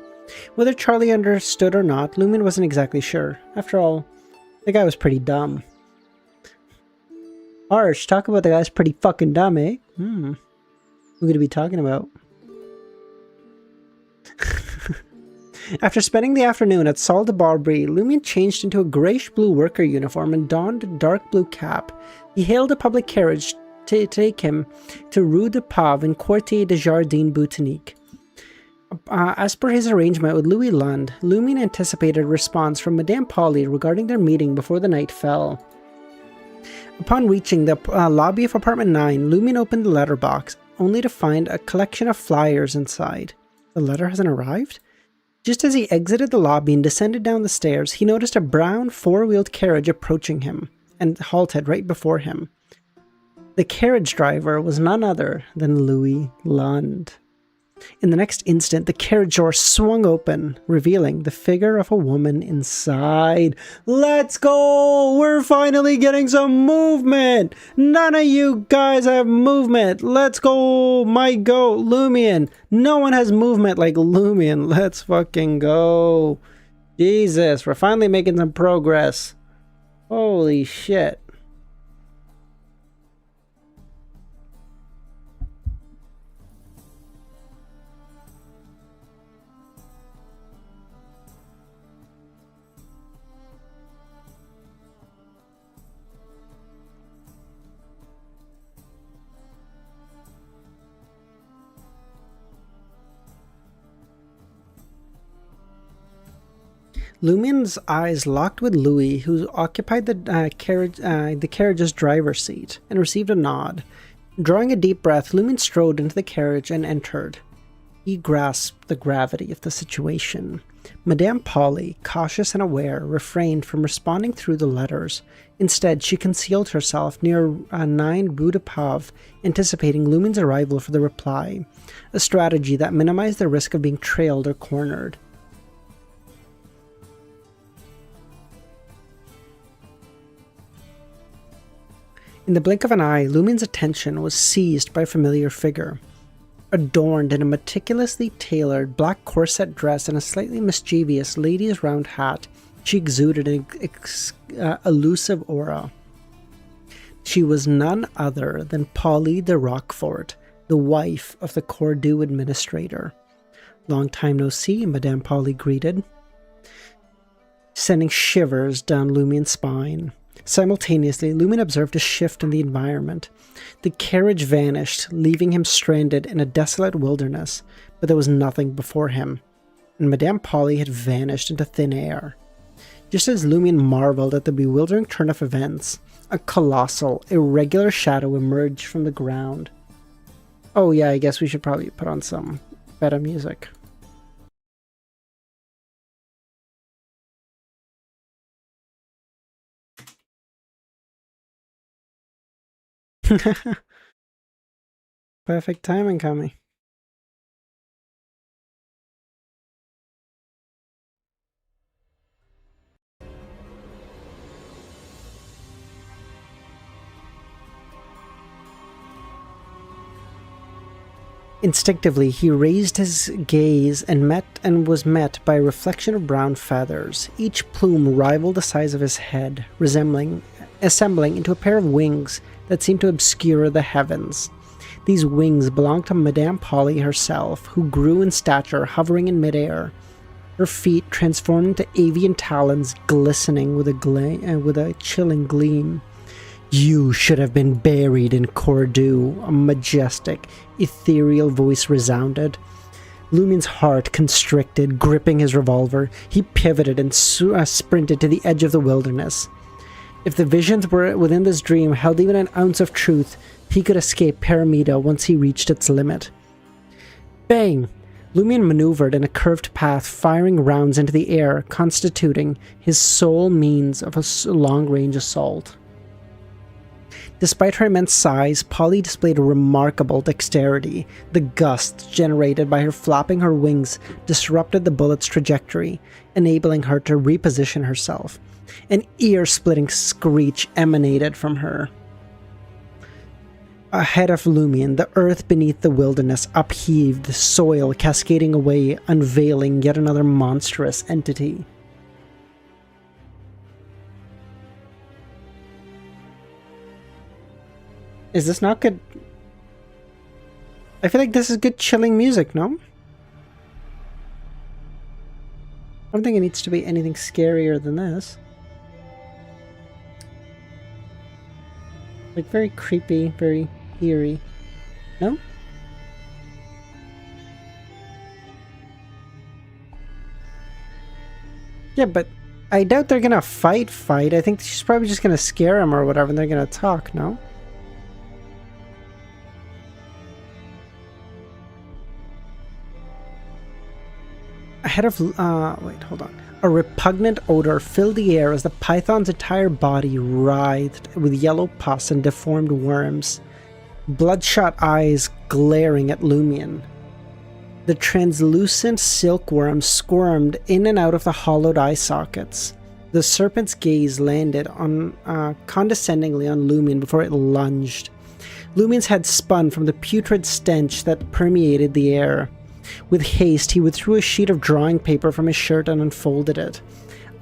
Whether Charlie understood or not, Lumion wasn't exactly sure. After all, the guy was pretty dumb. Harsh, talk about the guy's pretty fucking dumb, eh? We're gonna be talking about. After spending the afternoon at Salle de Barbry, Lumion changed into a grayish-blue worker uniform and donned a dark blue cap. He hailed a public carriage to take him to Rue de Pave in Quartier des Jardins Botaniques. As per his arrangement with Louis Lund, Lumion anticipated a response from Madame Polly regarding their meeting before the night fell. Upon reaching the lobby of apartment 9, Lumion opened the letterbox, only to find a collection of flyers inside. The letter hasn't arrived? Just as he exited the lobby and descended down the stairs, he noticed a brown four-wheeled carriage approaching him and halted right before him. The carriage driver was none other than Louis Lund. In the next instant, the carriage door swung open, revealing the figure of a woman inside. Let's go! We're finally getting some movement! None of you guys have movement! Let's go! My goat, Lumion! No one has movement like Lumion. Let's fucking go! Jesus, we're finally making some progress. Holy shit. Lumion's eyes locked with Louis, who occupied the carriage's driver's seat, and received a nod. Drawing a deep breath, Lumion strode into the carriage and entered. He grasped the gravity of the situation. Madame Polly, cautious and aware, refrained from responding through the letters. Instead, she concealed herself near 9 Rue de Pave, anticipating Lumine's arrival for the reply, a strategy that minimized the risk of being trailed or cornered. In the blink of an eye, Lumine's attention was seized by a familiar figure. Adorned in a meticulously tailored black corset dress and a slightly mischievous lady's round hat, she exuded an elusive aura. She was none other than Polly de Roquefort, the wife of the Cordoue administrator. "Long time no see," Madame Polly greeted, sending shivers down Lumine's spine. Simultaneously, Lumine observed a shift in the environment. The carriage vanished, leaving him stranded in a desolate wilderness, but there was nothing before him, and Madame Polly had vanished into thin air. Just as Lumine marveled at the bewildering turn of events, a colossal, irregular shadow emerged from the ground. Oh yeah, I guess we should probably put on some better music. Perfect timing, Kami. Instinctively, he raised his gaze and was met by a reflection of brown feathers. Each plume rivaled the size of his head, assembling into a pair of wings that seemed to obscure the heavens. These wings belonged to Madame Polly herself, who grew in stature, hovering in midair. Her feet transformed into avian talons, glistening with a chilling gleam. "You should have been buried in Cordoue," a majestic, ethereal voice resounded. Lumine's heart constricted, gripping his revolver. He pivoted and sprinted to the edge of the wilderness. If the visions were within this dream held even an ounce of truth, he could escape Paramita once he reached its limit. Bang! Lumine maneuvered in a curved path, firing rounds into the air, constituting his sole means of a long-range assault. Despite her immense size, Polly displayed a remarkable dexterity. The gust generated by her flapping her wings disrupted the bullet's trajectory, enabling her to reposition herself. An ear-splitting screech emanated from her. Ahead of Lumine, the earth beneath the wilderness upheaved, the soil cascading away, unveiling yet another monstrous entity. Is this not good? I feel like this is good chilling music, no? I don't think it needs to be anything scarier than this. Like very creepy, very eerie. No? Yeah, but I doubt they're gonna fight. I think she's probably just gonna scare him or whatever and they're gonna talk, no? Ahead of, wait, hold on. A repugnant odor filled the air as the python's entire body writhed with yellow pus and deformed worms, bloodshot eyes glaring at Lumine. The translucent silkworm squirmed in and out of the hollowed eye sockets. The serpent's gaze landed condescendingly on Lumine before it lunged. Lumine's head spun from the putrid stench that permeated the air. With haste, he withdrew a sheet of drawing paper from his shirt and unfolded it.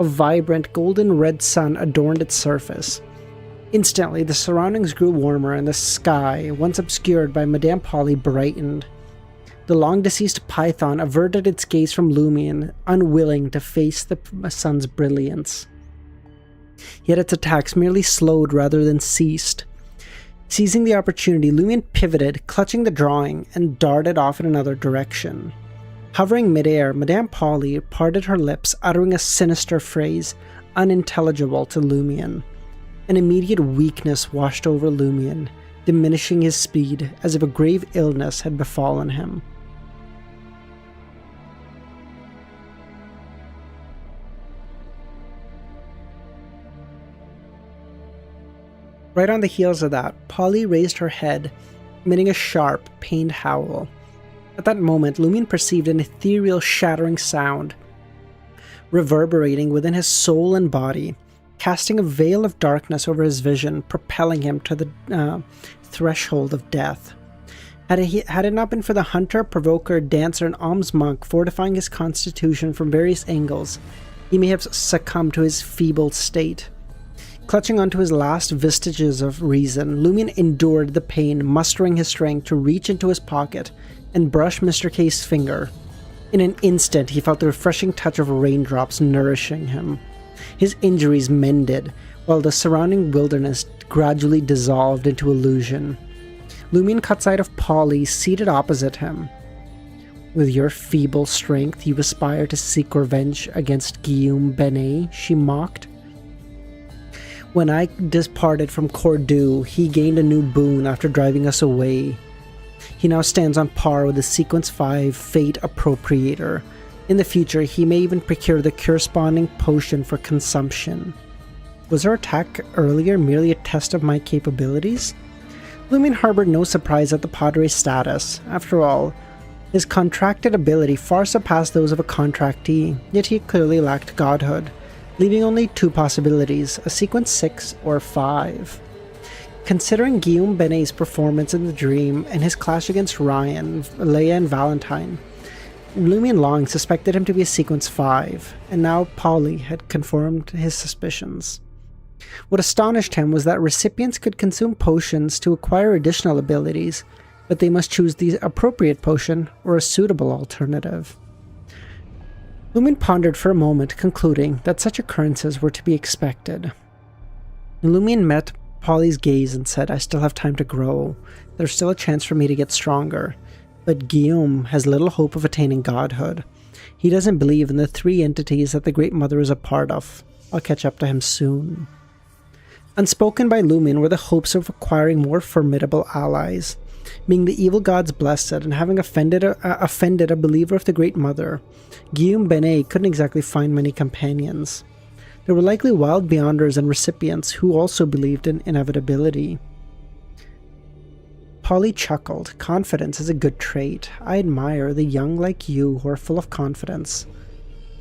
A vibrant golden red sun adorned its surface. Instantly, the surroundings grew warmer and the sky, once obscured by Madame Polly, brightened. The long-deceased python averted its gaze from Lumine, unwilling to face the sun's brilliance. Yet its attacks merely slowed rather than ceased. Seizing the opportunity, Lumine pivoted, clutching the drawing, and darted off in another direction. Hovering midair, Madame Polly parted her lips, uttering a sinister phrase, unintelligible to Lumine. An immediate weakness washed over Lumine, diminishing his speed, as if a grave illness had befallen him. Right on the heels of that, Polly raised her head, emitting a sharp, pained howl. At that moment, Lumion perceived an ethereal, shattering sound, reverberating within his soul and body, casting a veil of darkness over his vision, propelling him to the threshold of death. Had it not been for the hunter, provoker, dancer, and alms monk fortifying his constitution from various angles, he may have succumbed to his feeble state. Clutching onto his last vestiges of reason, Lumion endured the pain, mustering his strength to reach into his pocket and brush Mr. K's finger. In an instant, he felt the refreshing touch of raindrops nourishing him. His injuries mended, while the surrounding wilderness gradually dissolved into illusion. Lumion caught sight of Polly seated opposite him. With your feeble strength, you aspire to seek revenge against Guillaume Benet, she mocked. When I departed from Cordoue, he gained a new boon after driving us away. He now stands on par with the Sequence 5 Fate Appropriator. In the future, he may even procure the corresponding potion for consumption. Was our attack earlier merely a test of my capabilities? Lumion harbored no surprise at the Padre's status. After all, his contracted ability far surpassed those of a contractee, yet he clearly lacked godhood, leaving only two possibilities, a Sequence 6 or 5. Considering Guillaume Benet's performance in the dream and his clash against Ryan, Leia, and Valentine, Lumion long suspected him to be a Sequence 5, and now Polly had confirmed his suspicions. What astonished him was that recipients could consume potions to acquire additional abilities, but they must choose the appropriate potion or a suitable alternative. Lumion pondered for a moment, concluding that such occurrences were to be expected. Lumion met Polly's gaze and said, I still have time to grow. There's still a chance for me to get stronger. But Guillaume has little hope of attaining godhood. He doesn't believe in the three entities that the Great Mother is a part of. I'll catch up to him soon. Unspoken by Lumion were the hopes of acquiring more formidable allies. Being the evil gods blessed and having offended a believer of the Great Mother, Guillaume Benet couldn't exactly find many companions. There were likely wild beyonders and recipients who also believed in inevitability. Polly chuckled. Confidence is a good trait. I admire the young like you who are full of confidence.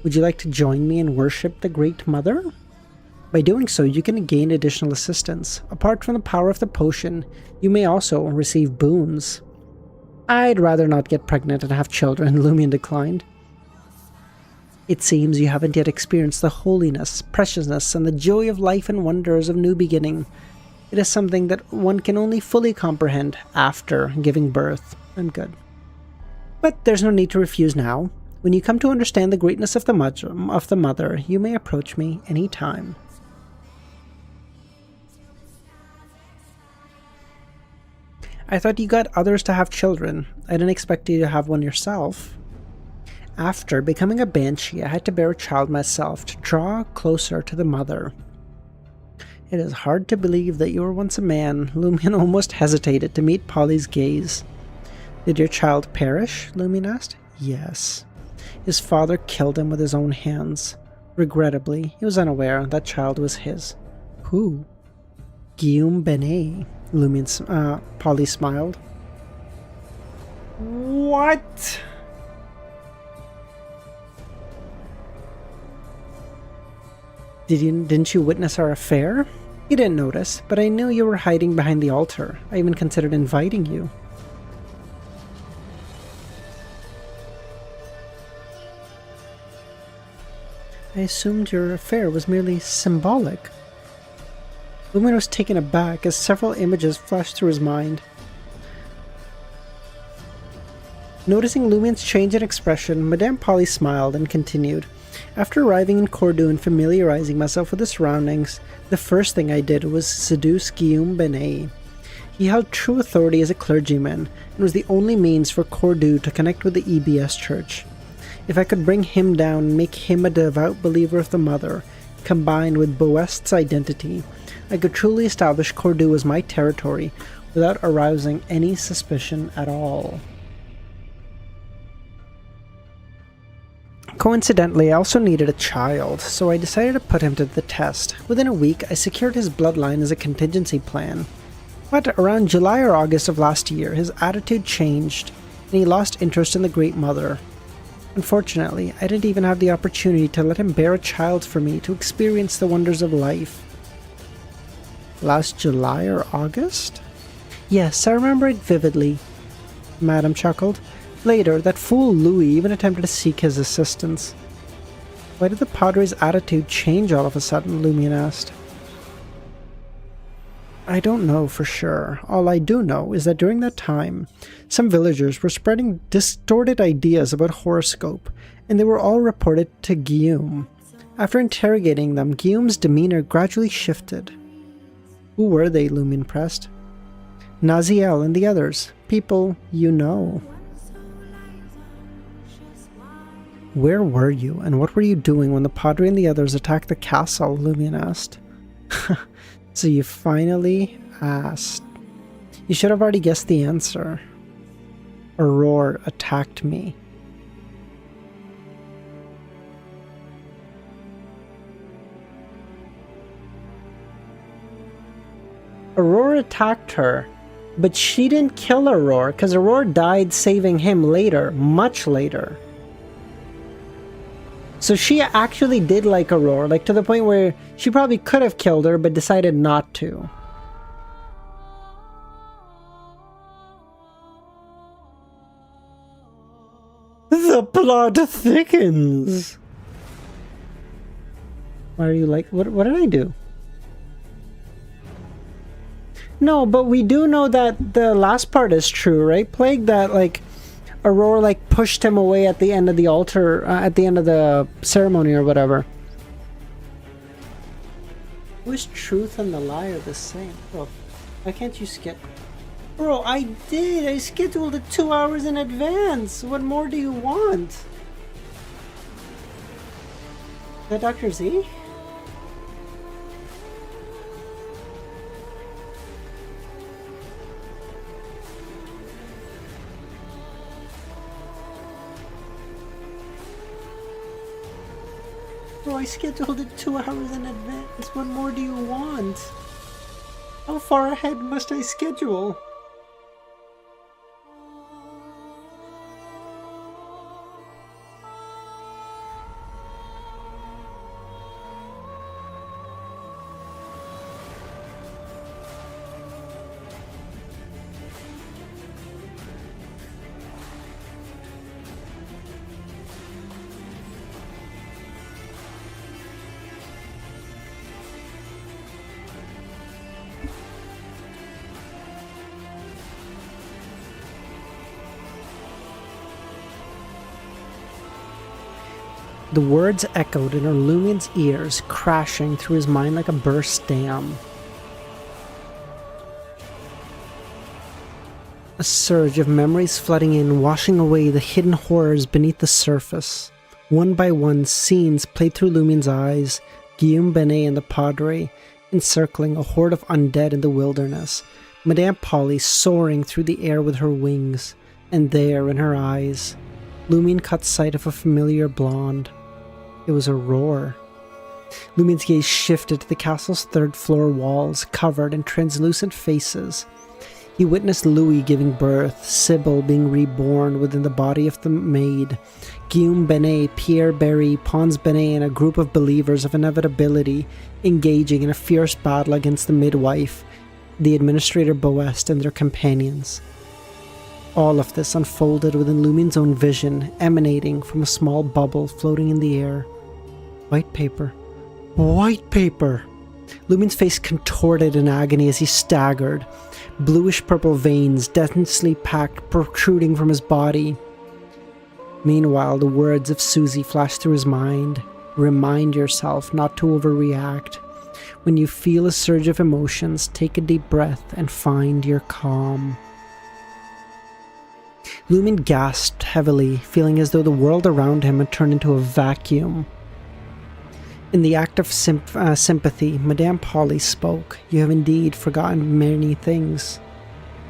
Would you like to join me and worship the Great Mother? By doing so, you can gain additional assistance. Apart from the power of the potion, you may also receive boons. I'd rather not get pregnant and have children, Lumion declined. It seems you haven't yet experienced the holiness, preciousness, and the joy of life and wonders of new beginning. It is something that one can only fully comprehend after giving birth. I'm good. But there's no need to refuse now. When you come to understand the greatness of the mother, you may approach me any time. I thought you got others to have children. I didn't expect you to have one yourself. After becoming a banshee, I had to bear a child myself to draw closer to the mother. It is hard to believe that you were once a man. Lumion almost hesitated to meet Polly's gaze. Did your child perish? Lumion asked. Yes. His father killed him with his own hands. Regrettably, he was unaware that child was his. Who? Guillaume Benet. Polly smiled. What? Didn't you witness our affair? You didn't notice, but I knew you were hiding behind the altar. I even considered inviting you. I assumed your affair was merely symbolic. Lumion was taken aback as several images flashed through his mind. Noticing Lumion's change in expression, Madame Polly smiled and continued. After arriving in Cordoue and familiarizing myself with the surroundings, the first thing I did was seduce Guillaume Benet. He held true authority as a clergyman and was the only means for Cordoue to connect with the EBS Church. If I could bring him down and make him a devout believer of the Mother, combined with Boest's identity, I could truly establish Cordoue as my territory without arousing any suspicion at all. Coincidentally, I also needed a child, so I decided to put him to the test. Within a week, I secured his bloodline as a contingency plan. But around July or August of last year, his attitude changed, and he lost interest in the Great Mother. Unfortunately, I didn't even have the opportunity to let him bear a child for me to experience the wonders of life. Last July or August? Yes, I remember it vividly. Madame chuckled. Later, that fool Louis even attempted to seek his assistance. Why did the Padre's attitude change all of a sudden? Lumion asked. I don't know for sure. All I do know is that during that time, some villagers were spreading distorted ideas about horoscope, and they were all reported to Guillaume. After interrogating them, Guillaume's demeanor gradually shifted. Who were they? Lumion pressed. Naziel and the others. People you know. Where were you, and what were you doing when the Padre and the others attacked the castle? Lumion asked. So you finally asked. You should have already guessed the answer. Aurore attacked me. Aurore attacked her, but she didn't kill Aurore, because Aurore died saving him later, much later. So she actually did like Aurore, like to the point where she probably could have killed her, but decided not to. The plot thickens. Why are you like, what did I do? No, but we do know that the last part is true, right? Plague, that like Aurore like pushed him away at the end of the altar, at the end of the ceremony or whatever. Which truth and the lie are the same? Bro, why can't you skip? Bro, I did! I scheduled it 2 hours in advance! What more do you want? Is that Dr. Z? Bro, I scheduled it 2 hours in advance. What more do you want? How far ahead must I schedule? The words echoed in Lumion's ears, crashing through his mind like a burst dam. A surge of memories flooding in, washing away the hidden horrors beneath the surface. One by one, scenes played through Lumion's eyes, Guillaume Benet and the Padre, encircling a horde of undead in the wilderness, Madame Polly soaring through the air with her wings, and there, in her eyes, Lumion caught sight of a familiar blonde. It was Aurore. Lumion's gaze shifted to the castle's third-floor walls, covered in translucent faces. He witnessed Louis giving birth, Sybil being reborn within the body of the maid, Guillaume Benet, Pierre Berry, Pons Benet, and a group of believers of Inevitability engaging in a fierce battle against the midwife, the administrator Boest, and their companions. All of this unfolded within Lumion's own vision, emanating from a small bubble floating in the air. White paper. White paper! Lumion's face contorted in agony as he staggered, bluish-purple veins densely packed protruding from his body. Meanwhile, the words of Susie flashed through his mind. Remind yourself not to overreact. When you feel a surge of emotions, take a deep breath and find your calm. Lumion gasped heavily, feeling as though the world around him had turned into a vacuum. In the act of sympathy, Madame Polly spoke. You have indeed forgotten many things,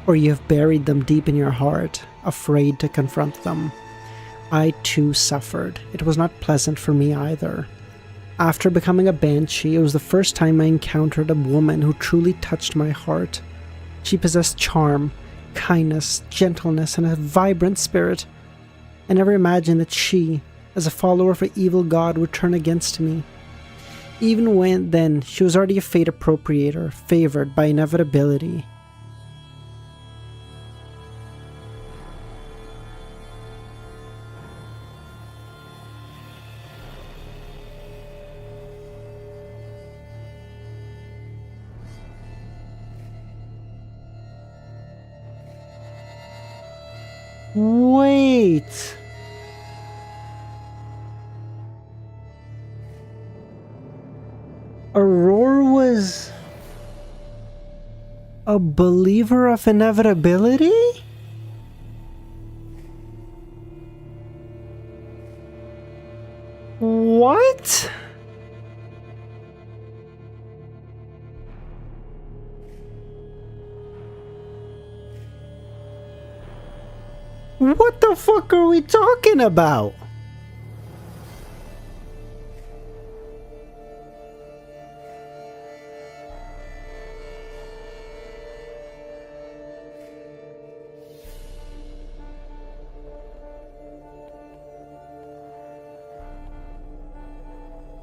or you have buried them deep in your heart, afraid to confront them. I too suffered. It was not pleasant for me either. After becoming a banshee, it was the first time I encountered a woman who truly touched my heart. She possessed charm, kindness, gentleness, and a vibrant spirit. I never imagined that she, as a follower of an evil god, would turn against me. Even when then, she was already a fate appropriator, favored by inevitability. Wait. Aurora was a believer of inevitability? What? What the fuck are we talking about?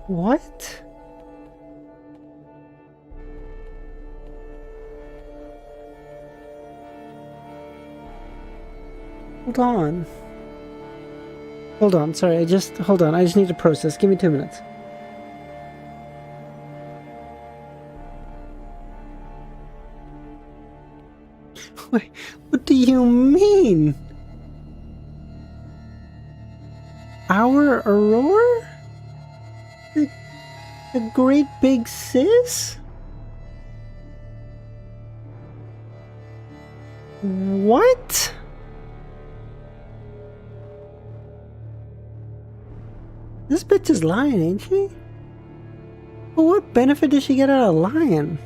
What? Hold on. Hold on, sorry, hold on, I just need to process. Give me 2 minutes. Wait, what do you mean? Our Aurora? The great big sis? What? This bitch is lying, ain't she? But what benefit does she get out of lying?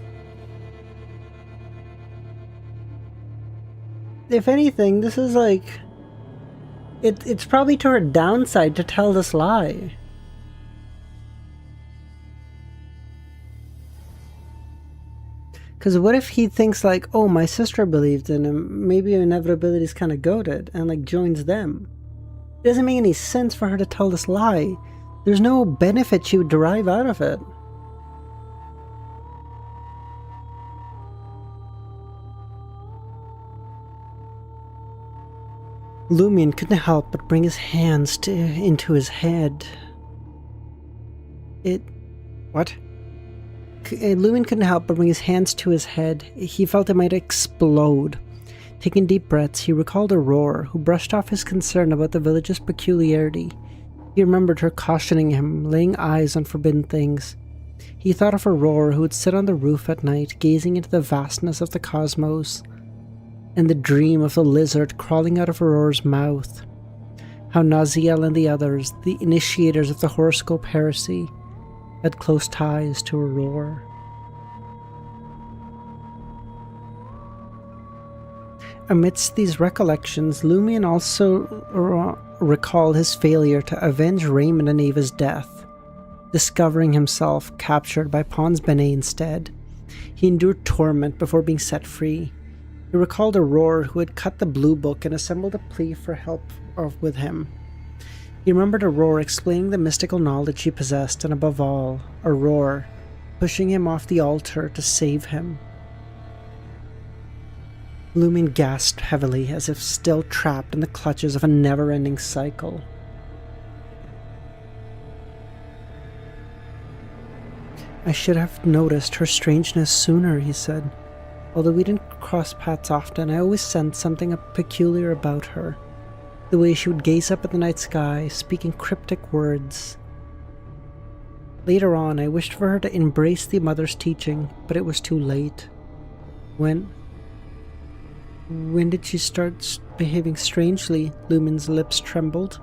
If anything, this is like... It's probably to her downside to tell this lie. Because what if he thinks like, oh, my sister believed in him, maybe inevitability's kind of goated, and like joins them. It doesn't make any sense for her to tell this lie. There's no benefit she would derive out of it. Lumion couldn't help but bring his hands into his head. Lumion couldn't help but bring his hands to his head. He felt it might explode. Taking deep breaths, he recalled Aurora, who brushed off his concern about the village's peculiarity. He remembered her cautioning him, laying eyes on forbidden things. He thought of Aurora, who would sit on the roof at night, gazing into the vastness of the cosmos, and the dream of the lizard crawling out of Aurora's mouth. How Naziel and the others, the initiators of the horoscope heresy, had close ties to Aurora. Amidst these recollections, Lumion also recalled his failure to avenge Raymond and Ava's death. Discovering himself captured by Pons Benet instead, he endured torment before being set free. He recalled Aurora, who had cut the blue book and assembled a plea for help with him. He remembered Aurora explaining the mystical knowledge she possessed, and above all, Aurora pushing him off the altar to save him. Lumion gasped heavily, as if still trapped in the clutches of a never-ending cycle. I should have noticed her strangeness sooner, he said. Although we didn't cross paths often, I always sensed something peculiar about her. The way she would gaze up at the night sky, speaking cryptic words. Later on, I wished for her to embrace the mother's teaching, but it was too late. When did she start behaving strangely? Lumion's lips trembled.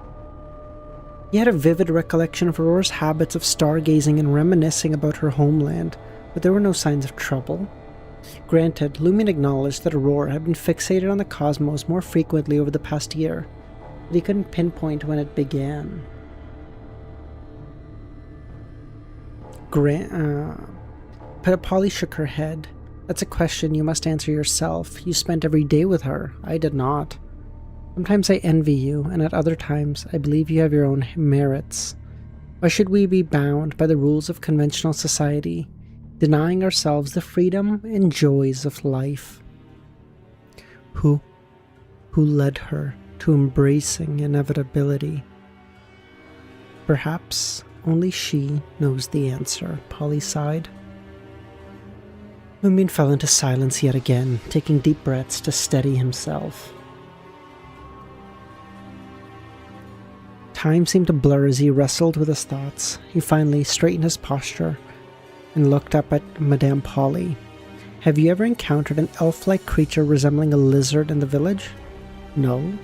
He had a vivid recollection of Aurora's habits of stargazing and reminiscing about her homeland, but there were no signs of trouble. Granted, Lumion acknowledged that Aurora had been fixated on the cosmos more frequently over the past year. but he couldn't pinpoint when it began. Polly shook her head. That's a question you must answer yourself. You spent every day with her. I did not. Sometimes I envy you, and at other times I believe you have your own merits. Why should we be bound by the rules of conventional society, denying ourselves the freedom and joys of life? Who led her to embracing inevitability? Perhaps only she knows the answer, Polly sighed. Lumion fell into silence yet again, taking deep breaths to steady himself. Time seemed to blur as he wrestled with his thoughts. He finally straightened his posture and looked up at Madame Polly. Have you ever encountered an elf-like creature resembling a lizard in the village? No.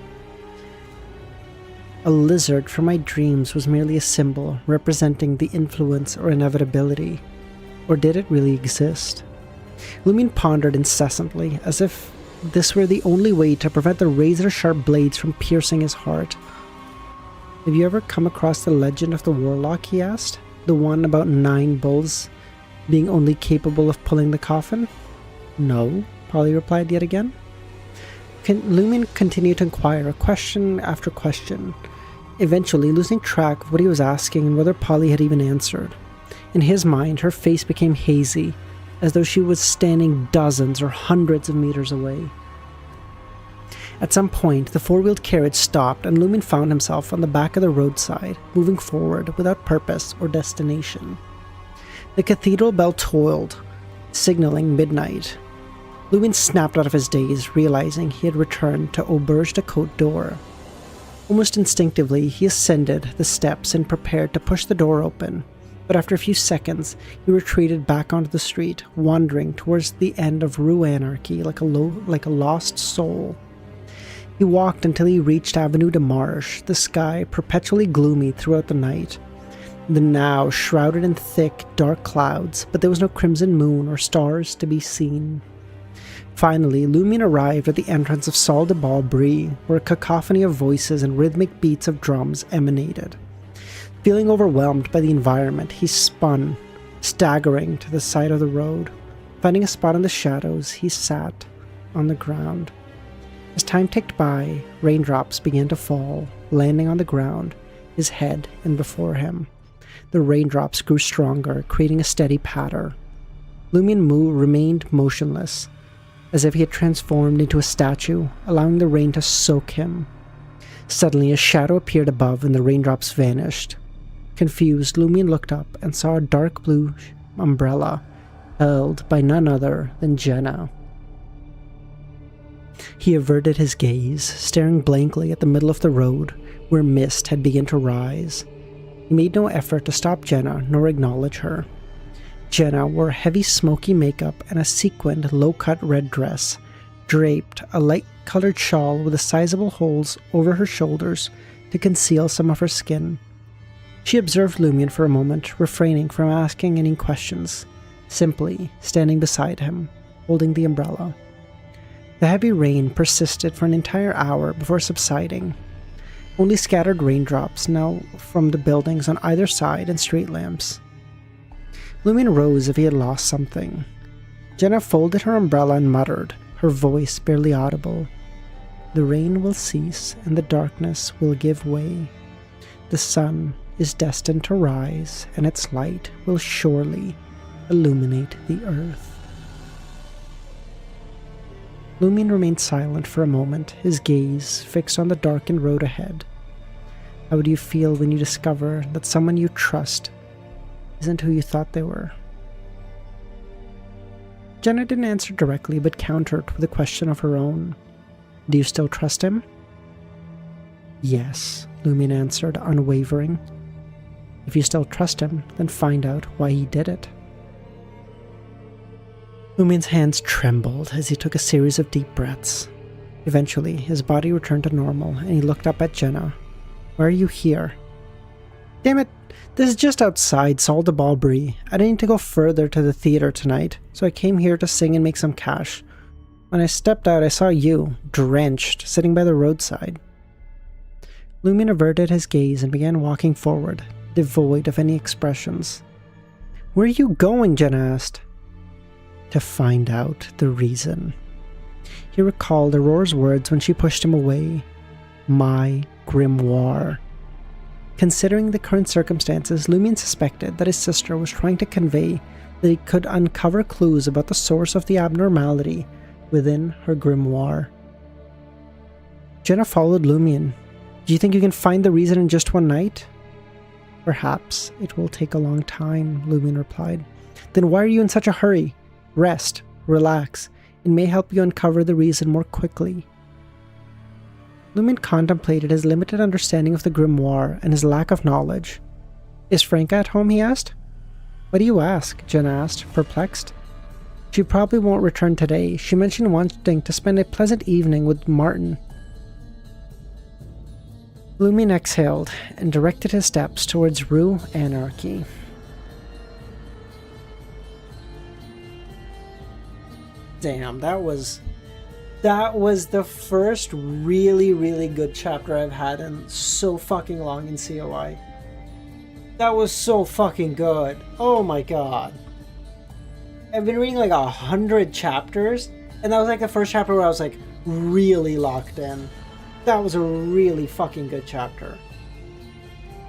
A lizard from my dreams was merely a symbol representing the influence or inevitability. Or did it really exist? Lumion pondered incessantly, as if this were the only way to prevent the razor-sharp blades from piercing his heart. Have you ever come across the legend of the warlock, he asked? The one about 9 bulls being only capable of pulling the coffin? No, Polly replied yet again. Lumion continued to inquire, question after question, eventually losing track of what he was asking and whether Polly had even answered. In his mind, her face became hazy, as though she was standing dozens or hundreds of meters away. At some point, the 4-wheeled carriage stopped and Lumion found himself on the back of the roadside, moving forward without purpose or destination. The cathedral bell tolled, signaling midnight. Lumion snapped out of his daze, realizing he had returned to Auberge de Côte d'Or. Almost instinctively, he ascended the steps and prepared to push the door open. But after a few seconds, he retreated back onto the street, wandering towards the end of Rue Anarchy like a lost soul. He walked until he reached Avenue de Marche, the sky perpetually gloomy throughout the night. The now shrouded in thick, dark clouds, but there was no crimson moon or stars to be seen. Finally, Lumion arrived at the entrance of Salle de Brie, where a cacophony of voices and rhythmic beats of drums emanated. Feeling overwhelmed by the environment, he spun, staggering to the side of the road. Finding a spot in the shadows, he sat on the ground. As time ticked by, raindrops began to fall, landing on the ground, his head and before him. The raindrops grew stronger, creating a steady patter. Lumion remained motionless, as if he had transformed into a statue, allowing the rain to soak him. Suddenly, a shadow appeared above and the raindrops vanished. Confused, Lumion looked up and saw a dark blue umbrella held by none other than Jenna. He averted his gaze, staring blankly at the middle of the road, where mist had begun to rise. He made no effort to stop Jenna nor acknowledge her. Jenna wore heavy smoky makeup and a sequined, low-cut red dress, draped a light-colored shawl with sizable holes over her shoulders to conceal some of her skin. She observed Lumion for a moment, refraining from asking any questions, simply standing beside him, holding the umbrella. The heavy rain persisted for an entire hour before subsiding. Only scattered raindrops now from the buildings on either side and street lamps. Lumion rose as if he had lost something. Jenna folded her umbrella and muttered, her voice barely audible. The rain will cease and the darkness will give way. The sun is destined to rise, and its light will surely illuminate the earth. Lumion remained silent for a moment, his gaze fixed on the darkened road ahead. How would you feel when you discover that someone you trust isn't who you thought they were? Jenna didn't answer directly, but countered with a question of her own. Do you still trust him? Yes, Lumion answered, unwavering. If you still trust him, then find out why he did it. Lumion's hands trembled as he took a series of deep breaths. Eventually, his body returned to normal, and he looked up at Jenna. Why are you here? Damn it, this is just outside Salle de Brie. I didn't need to go further to the theater tonight, so I came here to sing and make some cash. When I stepped out, I saw you, drenched, sitting by the roadside. Lumion averted his gaze and began walking forward, devoid of any expressions. "Where are you going?" Jenna asked. "To find out the reason." He recalled Aurora's words when she pushed him away. My grimoire. Considering the current circumstances, Lumion suspected that his sister was trying to convey that he could uncover clues about the source of the abnormality within her grimoire. Jenna followed Lumion. "Do you think you can find the reason in just one night?" "Perhaps it will take a long time," Lumion replied. "Then why are you in such a hurry? Rest, relax. It may help you uncover the reason more quickly." Lumion contemplated his limited understanding of the grimoire and his lack of knowledge. "Is Franca at home?" he asked. "Why do you ask?" Jenna asked, perplexed. "She probably won't return today. She mentioned wanting to spend a pleasant evening with Martin." Lumion exhaled and directed his steps towards Rue Anarchy. Damn, that was the first really good chapter I've had in so fucking long in COI. That was so fucking good. Oh my god. I've been reading like 100 chapters, and that was like the first chapter where I was like really locked in. That was a really fucking good chapter.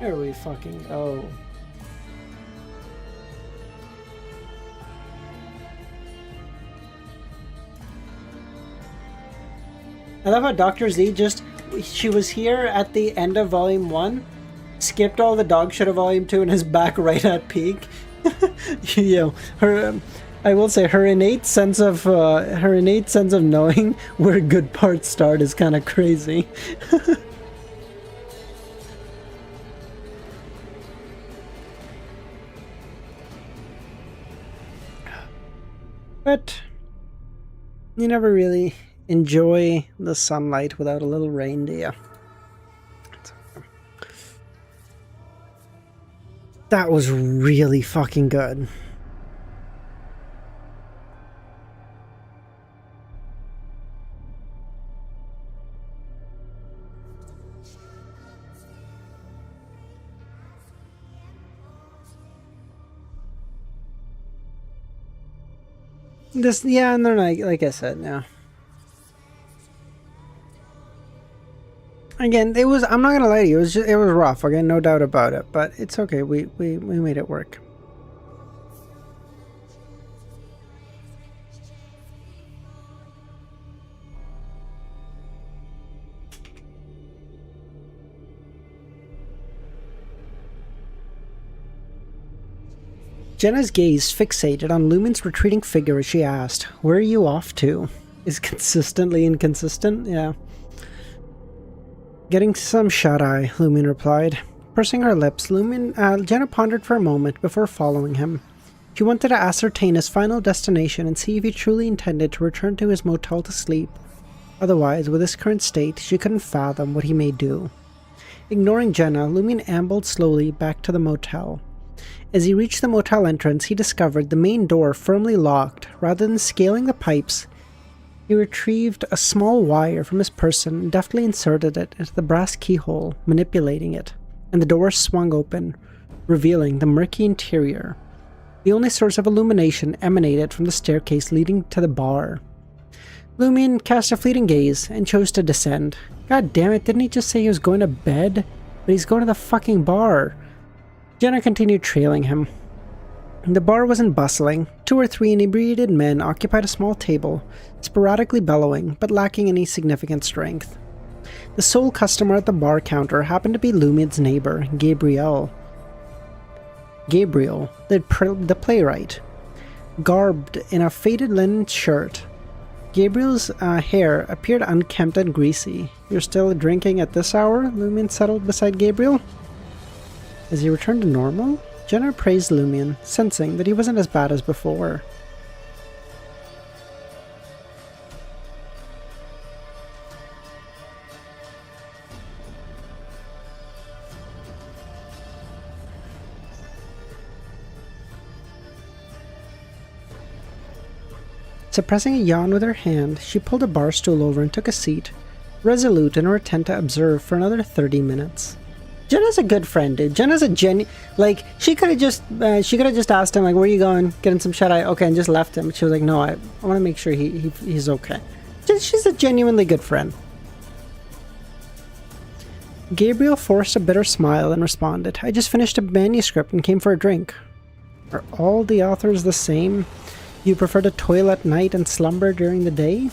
There we fucking go. I love how Dr. Z she was here at the end of Volume 1, skipped all the dog shit of Volume 2, and is back right at peak. You know, I will say her innate sense of knowing where good parts start is kind of crazy. But you never really enjoy the sunlight without a little rain, do you? That was really fucking good. Yeah, and they're like I said, yeah. Again, it was, I'm not gonna lie to you, it was rough, okay, no doubt about it, but it's okay, we made it work. Jenna's gaze fixated on Lumen's retreating figure as she asked, "Where are you off to?" Is consistently inconsistent, yeah. "Getting some shut-eye," Lumen replied. Pursing her lips, Jenna pondered for a moment before following him. She wanted to ascertain his final destination and see if he truly intended to return to his motel to sleep. Otherwise, with his current state, she couldn't fathom what he may do. Ignoring Jenna, Lumen ambled slowly back to the motel. As he reached the motel entrance, he discovered the main door firmly locked. Rather than scaling the pipes, he retrieved a small wire from his person and deftly inserted it into the brass keyhole, manipulating it, and the door swung open, revealing the murky interior. The only source of illumination emanated from the staircase leading to the bar. Lumion cast a fleeting gaze and chose to descend. God damn it, didn't he just say he was going to bed? But he's going to the fucking bar. Jenna continued trailing him. The bar wasn't bustling. 2 or 3 inebriated men occupied a small table, sporadically bellowing, but lacking any significant strength. The sole customer at the bar counter happened to be Lumion's neighbor, Gabriel. Gabriel, the playwright. Garbed in a faded linen shirt, Gabriel's hair appeared unkempt and greasy. "You're still drinking at this hour?" Lumion settled beside Gabriel. As he returned to normal, Jenna praised Lumion, sensing that he wasn't as bad as before. Suppressing a yawn with her hand, she pulled a bar stool over and took a seat, resolute in her intent to observe for another 30 minutes. Jenna's a good friend, dude. Jenna's a like, she could have just asked him, like, where are you going? Getting some shut-eye? Okay, and just left him. She was like, no, I want to make sure he's okay. She's a genuinely good friend. Gabriel forced a bitter smile and responded, I just finished a manuscript and came for a drink. Are all the authors the same? You prefer to toil at night and slumber during the day?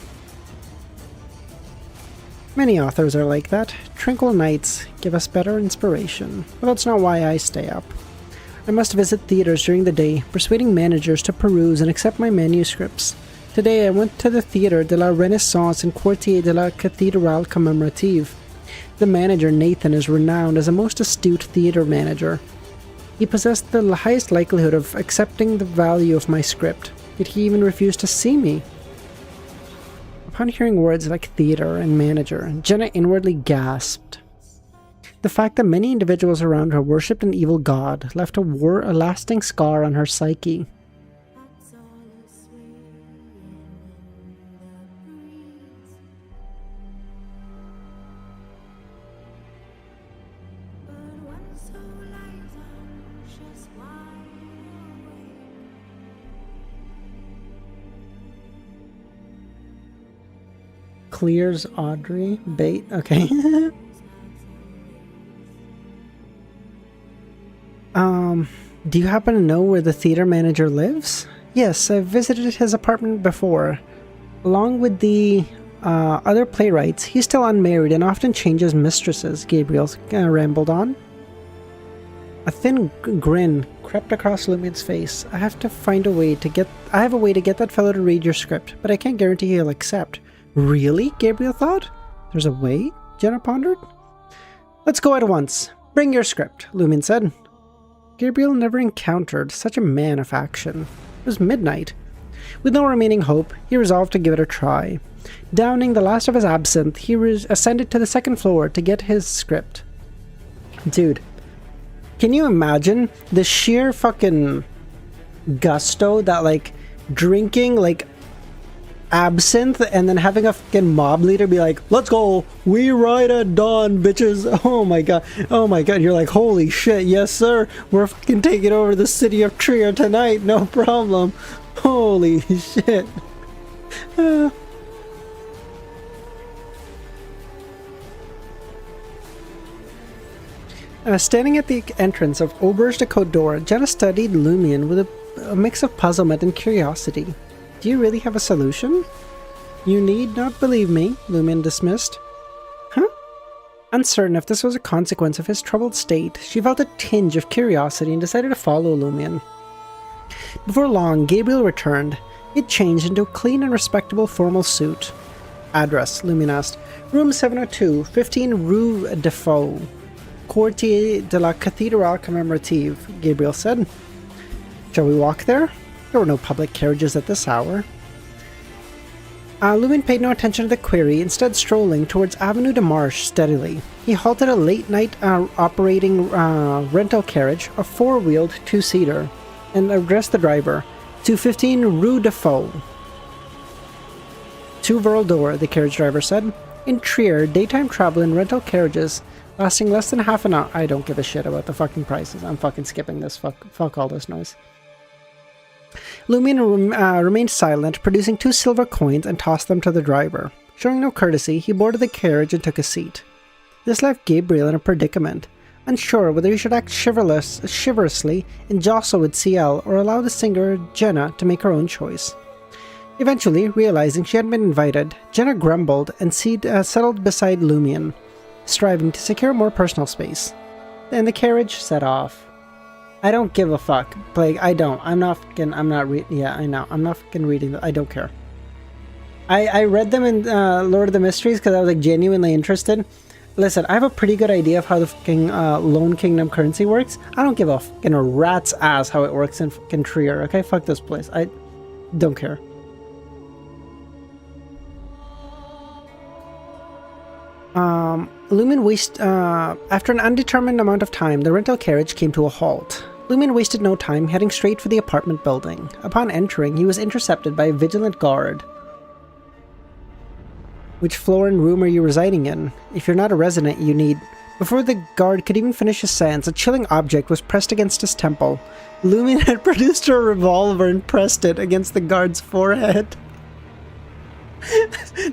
Many authors are like that. Tranquil nights give us better inspiration, but that's not why I stay up. I must visit theaters during the day, persuading managers to peruse and accept my manuscripts. Today I went to the Theatre de la Renaissance in Quartier de la Cathédrale Commémorative. The manager, Nathan, is renowned as a most astute theatre manager. He possessed the highest likelihood of accepting the value of my script, yet he even refused to see me. Upon hearing words like theatre and manager, Jenna inwardly gasped. The fact that many individuals around her worshipped an evil god left a lasting scar on her psyche. Clears Audrey bait. Okay. Do you happen to know where the theater manager lives? Yes, I've visited his apartment before. Along with the other playwrights, he's still unmarried and often changes mistresses, Gabriel rambled on. A thin grin crept across Lumien's face. I have a way to get that fellow to read your script, but I can't guarantee he'll accept. Really? Gabriel thought. There's a way? Jenna pondered. Let's go at once. Bring your script, Lumien said. Gabriel never encountered such a man of action. It was midnight. With no remaining hope, he resolved to give it a try. Downing the last of his absinthe, he ascended to the second floor to get his script. Dude, can you imagine the sheer fucking gusto that, like, drinking, like, absinthe and then having a fucking mob leader be like, let's go, we ride at dawn, bitches. Oh my god, you're like, holy shit, yes sir, we're fucking taking over the city of Trier tonight, no problem. Holy shit. Standing at the entrance of Auberge de Côte d'Or, Jenna studied Lumien with a mix of puzzlement and curiosity. Do you really have a solution? You need not believe me, Lumien dismissed. Huh? Uncertain if this was a consequence of his troubled state, she felt a tinge of curiosity and decided to follow Lumien. Before long, Gabriel returned. He had changed into a clean and respectable formal suit. Address, Lumien asked. Room 702, 15 Rue de Faux. Quartier de la Cathédrale Commémorative, Gabriel said. Shall we walk there? There were no public carriages at this hour. Lumien paid no attention to the query, instead strolling towards Avenue de Marche steadily. He halted a late-night operating rental carriage, a four-wheeled two-seater, and addressed the driver. To 15 Rue de Faux. To Verldor, the carriage driver said. In Trier, daytime travel in rental carriages lasting less than half an hour. I don't give a shit about the fucking prices. I'm fucking skipping this. Fuck all this noise. Lumien remained silent, producing 2 silver coins and tossed them to the driver. Showing no courtesy, he boarded the carriage and took a seat. This left Gabriel in a predicament, unsure whether he should act chivalrously and jostle with CL or allow the singer Jenna to make her own choice. Eventually, realizing she hadn't been invited, Jenna grumbled and settled beside Lumien, striving to secure more personal space. Then the carriage set off. I don't give a fuck. Like, I don't. I'm not reading. Yeah, I know. I'm not fucking reading them. I don't care. I read them in Lord of the Mysteries because I was, like, genuinely interested. Listen, I have a pretty good idea of how the fucking Lone Kingdom currency works. I don't give a fucking rat's ass how it works in fucking Trier, okay? Fuck this place. I don't care. After an undetermined amount of time, the rental carriage came to a halt. Lumien wasted no time, heading straight for the apartment building. Upon entering, he was intercepted by a vigilant guard. Which floor and room are you residing in? If you're not a resident, you need... Before the guard could even finish his sentence, a chilling object was pressed against his temple. Lumion had produced a revolver and pressed it against the guard's forehead.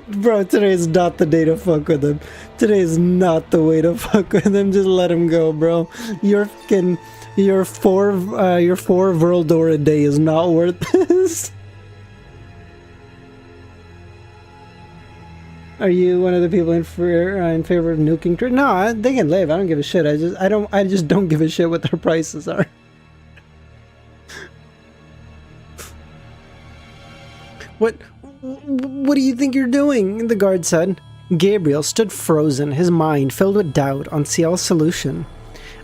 Bro, today is not the day to fuck with him. Today is not the way to fuck with him. Just let him go, bro. Your four Vrildor a day is not worth this. Are you one of the people in favor of nuking? No, they can live. I don't give a shit. I just don't give a shit what their prices are. What do you think you're doing? The guard said. Gabriel stood frozen, his mind filled with doubt on Ciel's solution.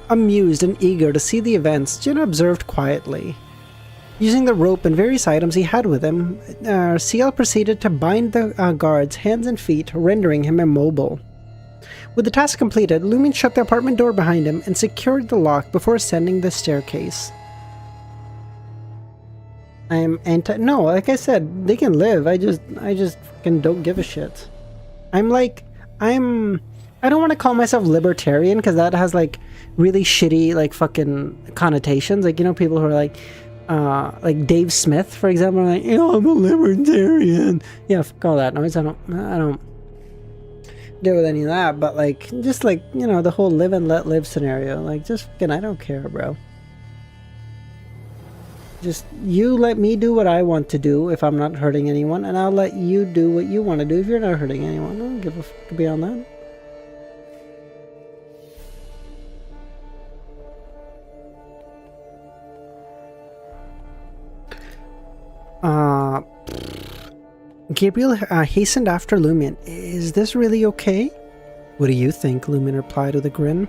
Amused and eager to see the events, Jenna observed quietly. Using the rope and various items he had with him, Ciel proceeded to bind the guard's hands and feet, rendering him immobile. With the task completed, Lumion shut the apartment door behind him and secured the lock before ascending the staircase. No, like I said, they can live. I just fucking don't give a shit. I don't want to call myself libertarian because that has like really shitty like fucking connotations. Like, you know, people who are like Dave Smith, for example, are like, I'm a libertarian. Yeah, fuck all that noise. I don't deal with any of that. But like, just like, you know, the whole live and let live scenario. Like, just fucking, I don't care, bro. Just, you let me do what I want to do if I'm not hurting anyone, and I'll let you do what you want to do if you're not hurting anyone. I don't give a fuck beyond that. Gabriel hastened after Lumion. Is this really okay? What do you think? Lumion replied with a grin.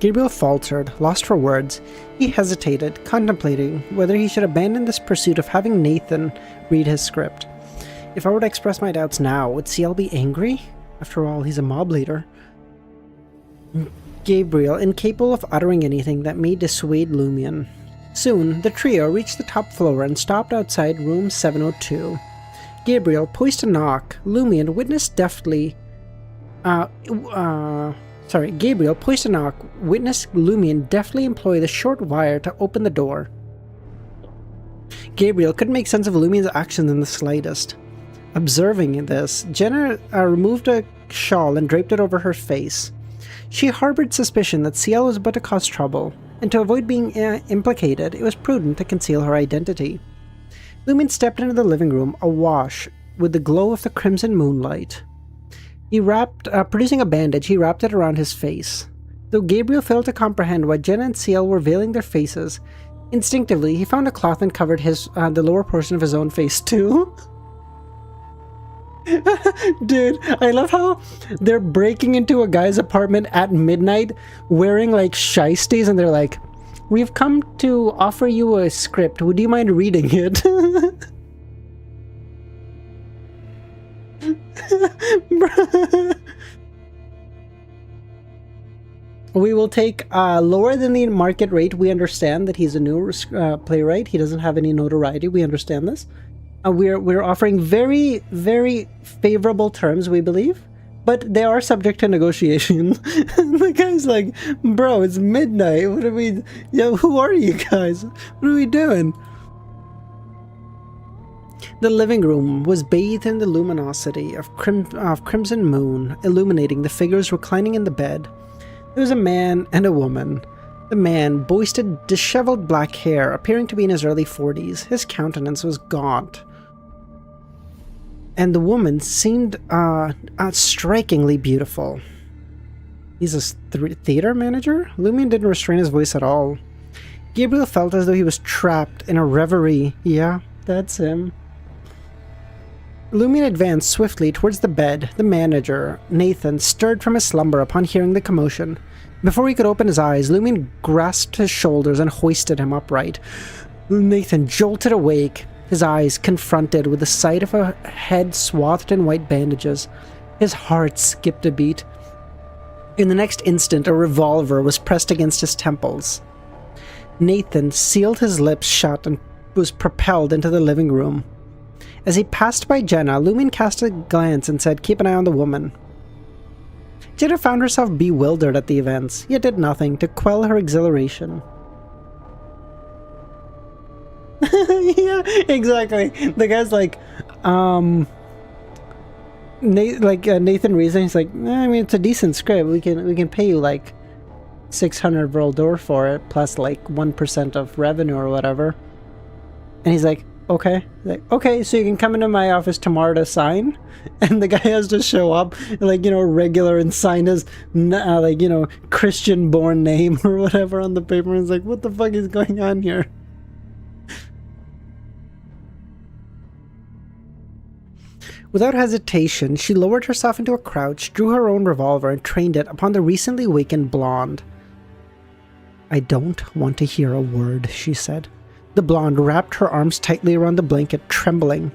Gabriel faltered, lost for words. He hesitated, contemplating whether he should abandon this pursuit of having Nathan read his script. If I were to express my doubts now, would Ciel be angry? After all, he's a mob leader. Gabriel, incapable of uttering anything that may dissuade Lumion. Soon, the trio reached the top floor and stopped outside room 702. Gabriel poised to knock. Lumion witnessed Lumion deftly employ the short wire to open the door. Gabriel couldn't make sense of Lumion's actions in the slightest. Observing this, Jenna removed a shawl and draped it over her face. She harbored suspicion that Ciel was about to cause trouble, and to avoid being implicated, it was prudent to conceal her identity. Lumion stepped into the living room, awash with the glow of the crimson moonlight. Producing a bandage, he wrapped it around his face. Though Gabriel failed to comprehend why Jenna and Ciel were veiling their faces, instinctively he found a cloth and covered the lower portion of his own face too. Dude, I love how they're breaking into a guy's apartment at midnight wearing like shiesties, and they're like, "We've come to offer you a script. Would you mind reading it?" We will take lower than the market rate. We understand that he's a new playwright. He doesn't have any notoriety. We understand this. We're offering very, very favorable terms, we believe, but they are subject to negotiation. The guy's like, "Bro, it's midnight. What are we? Yo, who are you guys? What are we doing?" The living room was bathed in the luminosity of crimson moon, illuminating the figures reclining in the bed. There was a man and a woman. The man boasted disheveled black hair, appearing to be in his early 40s. His countenance was gaunt. And the woman seemed strikingly beautiful. He's a theater manager? Lumion didn't restrain his voice at all. Gabriel felt as though he was trapped in a reverie. Yeah, that's him. Lumion advanced swiftly towards the bed. The manager, Nathan, stirred from his slumber upon hearing the commotion. Before he could open his eyes, Lumion grasped his shoulders and hoisted him upright. Nathan jolted awake, his eyes confronted with the sight of a head swathed in white bandages. His heart skipped a beat. In the next instant, a revolver was pressed against his temples. Nathan sealed his lips shut and was propelled into the living room. As he passed by Jenna, Lumion cast a glance and said, "Keep an eye on the woman." Jenna found herself bewildered at the events, yet did nothing to quell her exhilaration. Yeah, exactly. The guy's like, Nathan reason. He's like, I mean, it's a decent script. We can pay you like 600 Vril for it, plus like 1% of revenue or whatever. And he's like, okay. Like, okay, so you can come into my office tomorrow to sign? And the guy has to show up, like, regular and sign his, Christian-born name or whatever on the paper. And it's like, what the fuck is going on here? Without hesitation, she lowered herself into a crouch, drew her own revolver, and trained it upon the recently wakened blonde. "I don't want to hear a word," she said. The blonde wrapped her arms tightly around the blanket, trembling.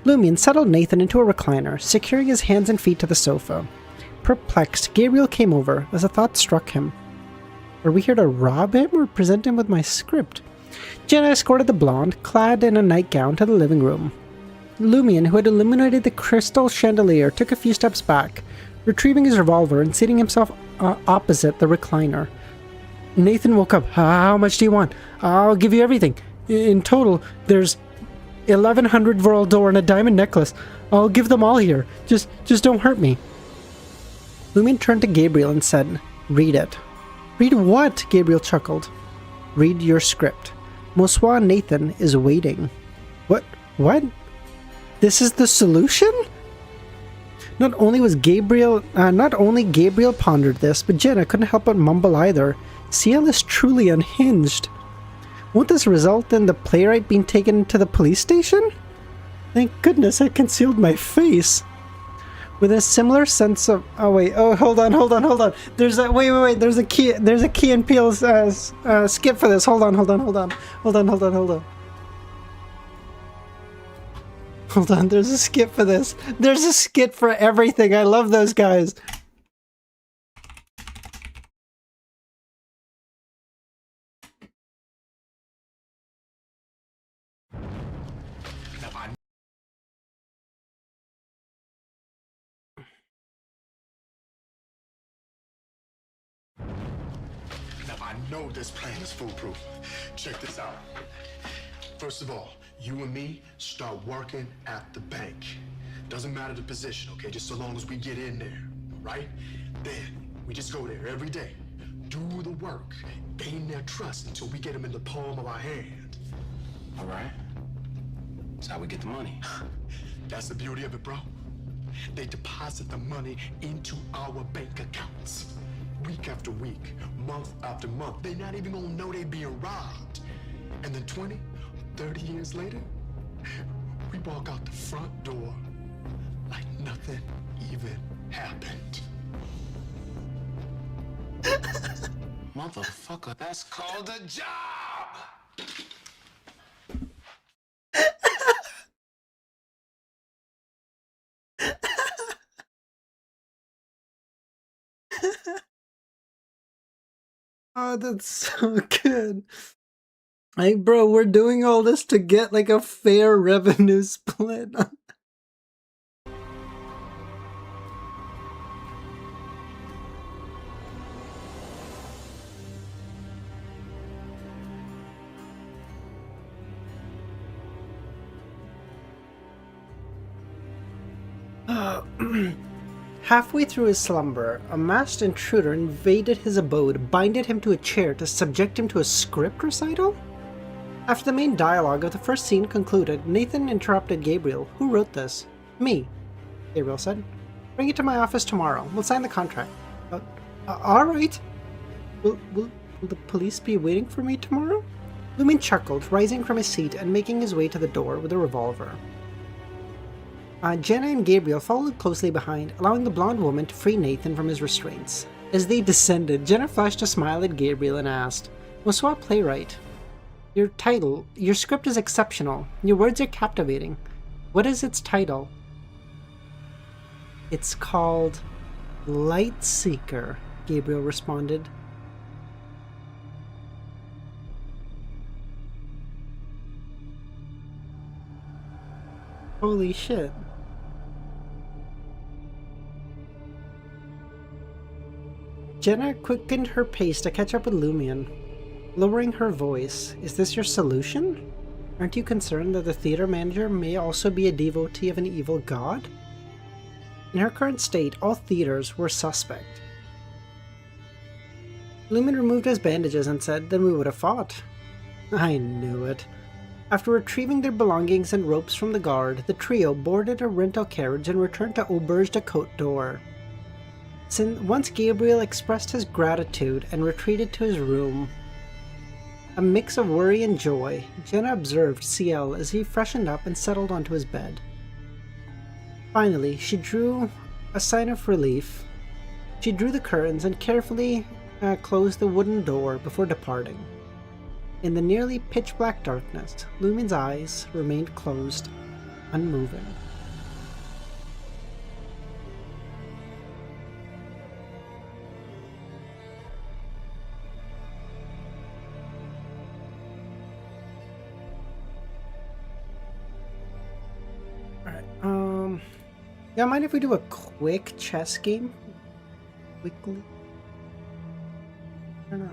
Lumion settled Nathan into a recliner, securing his hands and feet to the sofa. Perplexed, Gabriel came over as a thought struck him. Are we here to rob him or present him with my script? Jenna escorted the blonde, clad in a nightgown, to the living room. Lumion, who had illuminated the crystal chandelier, took a few steps back, retrieving his revolver and seating himself opposite the recliner. Nathan woke up. "How much do you want? I'll give you everything. In total, there's 1,100 Vril and a diamond necklace. I'll give them all here. Just don't hurt me." Lumion turned to Gabriel and said, "Read it." "Read what?" Gabriel chuckled. "Read your script. Monsieur Nathan is waiting." What? This is the solution? Not only Gabriel pondered this, but Jenna couldn't help but mumble either. CL is truly unhinged. Won't this result in the playwright being taken to the police station? Thank goodness I concealed my face. With a similar sense of... hold on. There's a Key and Peele skip for this. Hold on, there's a skit for this. There's a skit for everything. I love those guys. Now I know this plan is foolproof. Check this out. First of all, you and me start working at the bank. Doesn't matter the position, okay? Just so long as we get in there, right? Then we just go there every day, do the work, gain their trust until we get them in the palm of our hand. All right. That's how we get the money. That's the beauty of it, bro. They deposit the money into our bank accounts. Week after week, month after month. They're not even gonna know they being robbed. And then 20, 30 years later, we walk out the front door like nothing even happened. Motherfucker, that's called a job! Oh, that's so good. Like, bro, we're doing all this to get like a fair revenue split. Halfway through his slumber, a masked intruder invaded his abode, binded him to a chair to subject him to a script recital? After the main dialogue of the first scene concluded, Nathan interrupted Gabriel. "Who wrote this?" "Me," Gabriel said. "Bring it to my office tomorrow. We'll sign the contract." Alright. Will the police be waiting for me tomorrow?" Lumion chuckled, rising from his seat and making his way to the door with a revolver. Jenna and Gabriel followed closely behind, allowing the blonde woman to free Nathan from his restraints. As they descended, Jenna flashed a smile at Gabriel and asked, "Monsieur Playwright, your script is exceptional. Your words are captivating. What is its title?" "It's called Lightseeker," Gabriel responded. Holy shit. Jenna quickened her pace to catch up with Lumion, lowering her voice. Is this your solution? Aren't you concerned that the theater manager may also be a devotee of an evil god? In her current state, all theaters were suspect. Lumion removed his bandages and said, then we would have fought. I knew it. After retrieving their belongings and ropes from the guard, the trio boarded a rental carriage and returned to Auberge de Côte d'Or. Once Gabriel expressed his gratitude and retreated to his room, a mix of worry and joy, Jenna observed Ciel as he freshened up and settled onto his bed. Finally, she drew a sign of relief. She drew the curtains and carefully closed the wooden door before departing. In the nearly pitch-black darkness, Lumion's eyes remained closed, unmoving. Alright, yeah, mind if we do a quick chess game? Quickly? I don't know.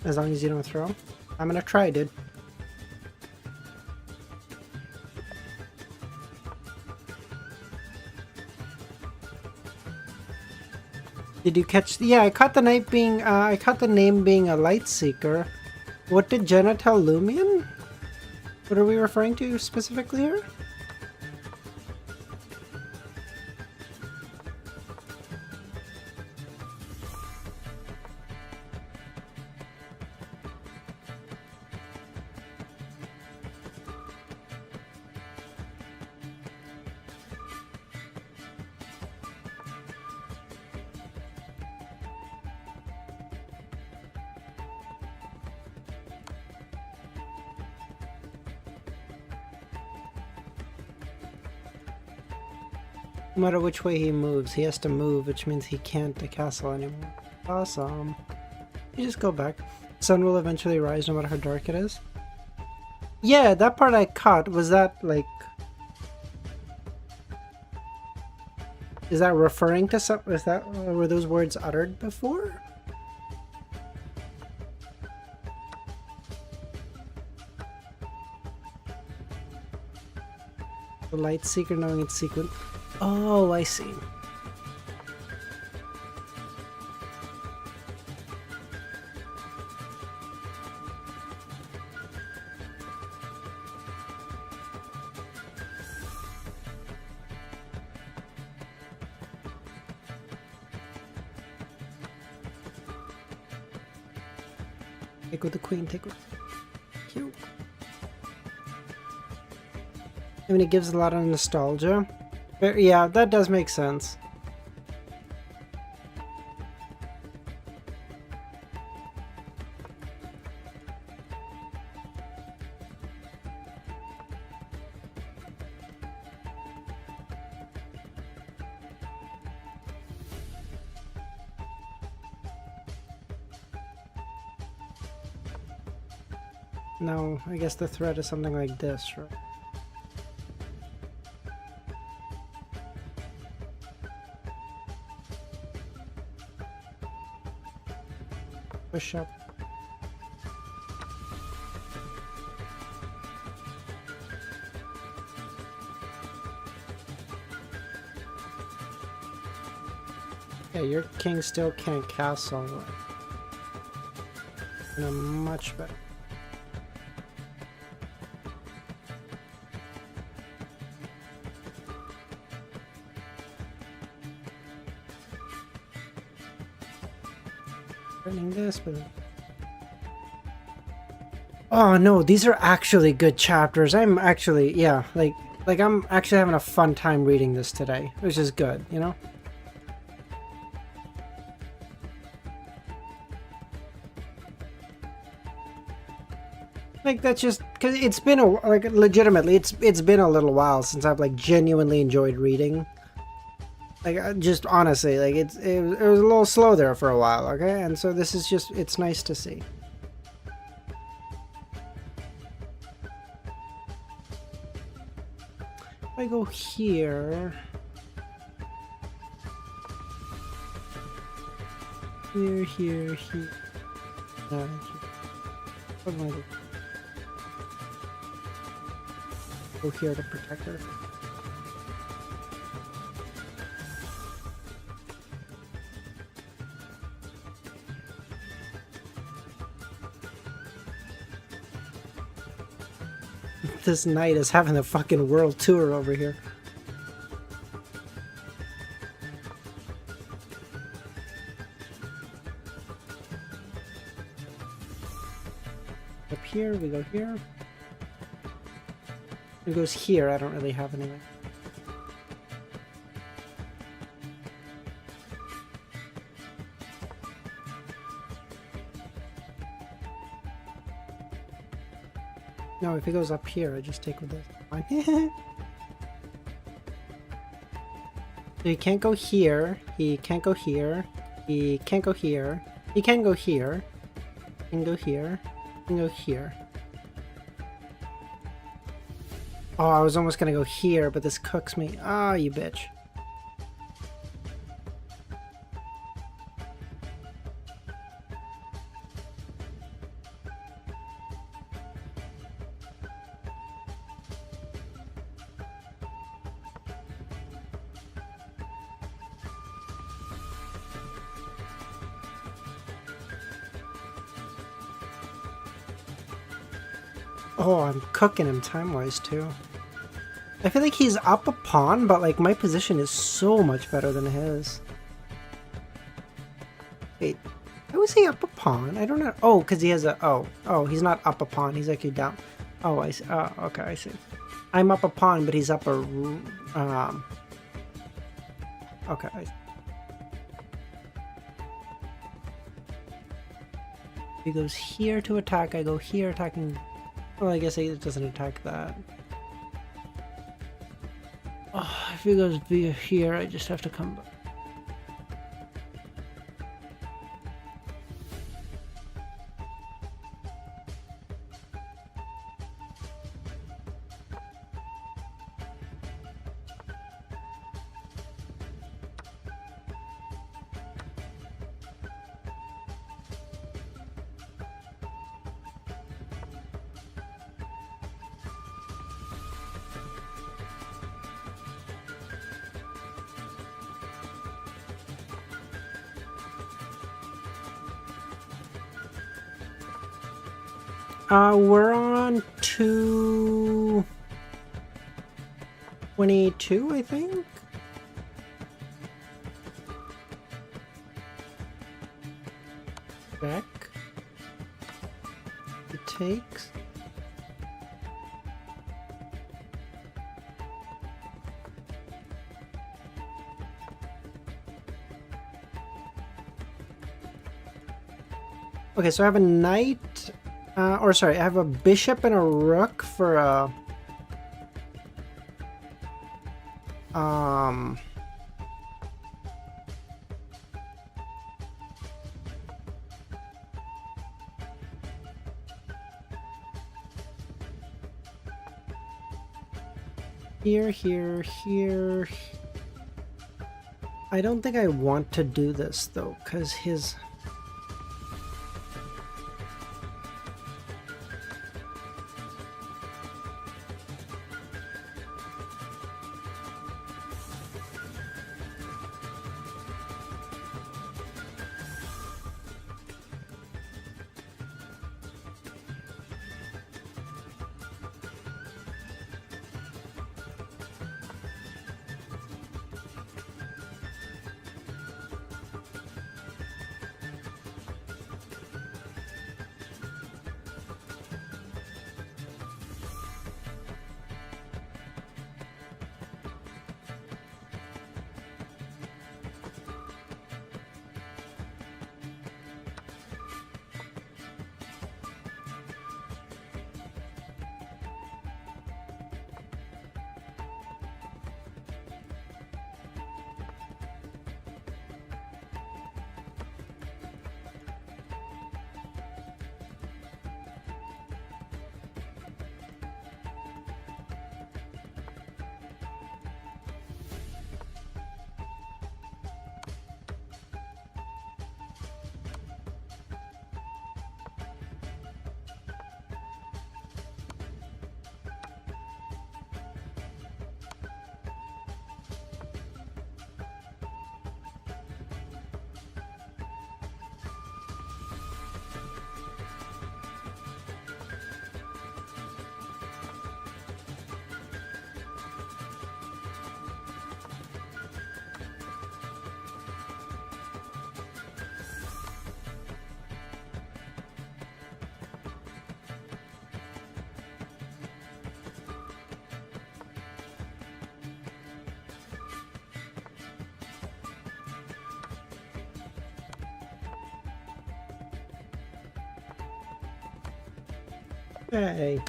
As long as you don't throw. I'm gonna try, dude. Did you catch? Yeah, I caught the name being. I caught the name being a light seeker. What did Jenna tell Lumion? What are we referring to specifically here? No matter which way he moves, he has to move, which means he can't castle anymore. Awesome. You just go back. Sun will eventually rise no matter how dark it is. Yeah, that part I caught. Was that like... Is that referring to some... Is that... Were those words uttered before? The light seeker knowing its sequence. Oh, I see. Take with the queen, take with... Cute. I mean, it gives a lot of nostalgia. Yeah, that does make sense. Now, I guess the threat is something like this, right? Push up. Yeah, your king still can't castle. In a much better. This, but... Oh no, these are actually good chapters. I'm actually, yeah, like I'm actually having a fun time reading this today, which is good, you know? Like that's just because it's been like legitimately it's been a little while since I've like genuinely enjoyed reading. Like just honestly, like it was a little slow there for a while, okay? And so this is just it's nice to see. If I go here, here. What am I doing? Go here to protect her. This knight is having the fucking world tour over here. Up here, we go here. It goes here, I don't really have anything. No, if it goes up here, I just take with this. Fine. So he can't go here. He can't go here. He can't go here. He can go here. He can go here. He can go here. Oh, I was almost gonna go here, but this cooks me. Ah, you bitch. Oh, I'm cooking him time-wise, too. I feel like he's up a pawn, but, like, my position is so much better than his. Wait, how is he up a pawn? I don't know. Oh, because he has a... Oh, he's not up a pawn. He's actually down. Oh, I see. Oh, okay, I see. I'm up a pawn, but he's up a... Okay, I see. He goes here to attack. I go here attacking... Well, I guess it doesn't attack that. Oh, if he goes via here, I just have to come back. We're on 222, I think. Back. It takes. Okay, so I have a knight. Or sorry, I have a bishop and a rook for a... Here. I don't think I want to do this, though, because his... Hey.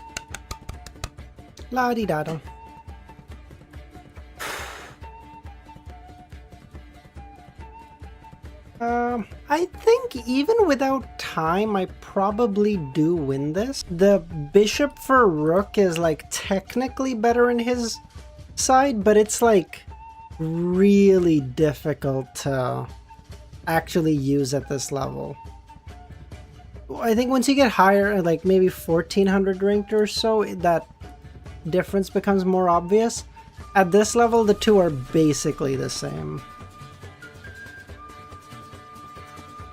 La-di-da-dum. I think even without time, I probably do win this. The bishop for rook is like technically better in his side, but it's like really difficult to actually use at this level. I think once you get higher, like maybe 1400 ranked or so, that difference becomes more obvious. At this level, the two are basically the same.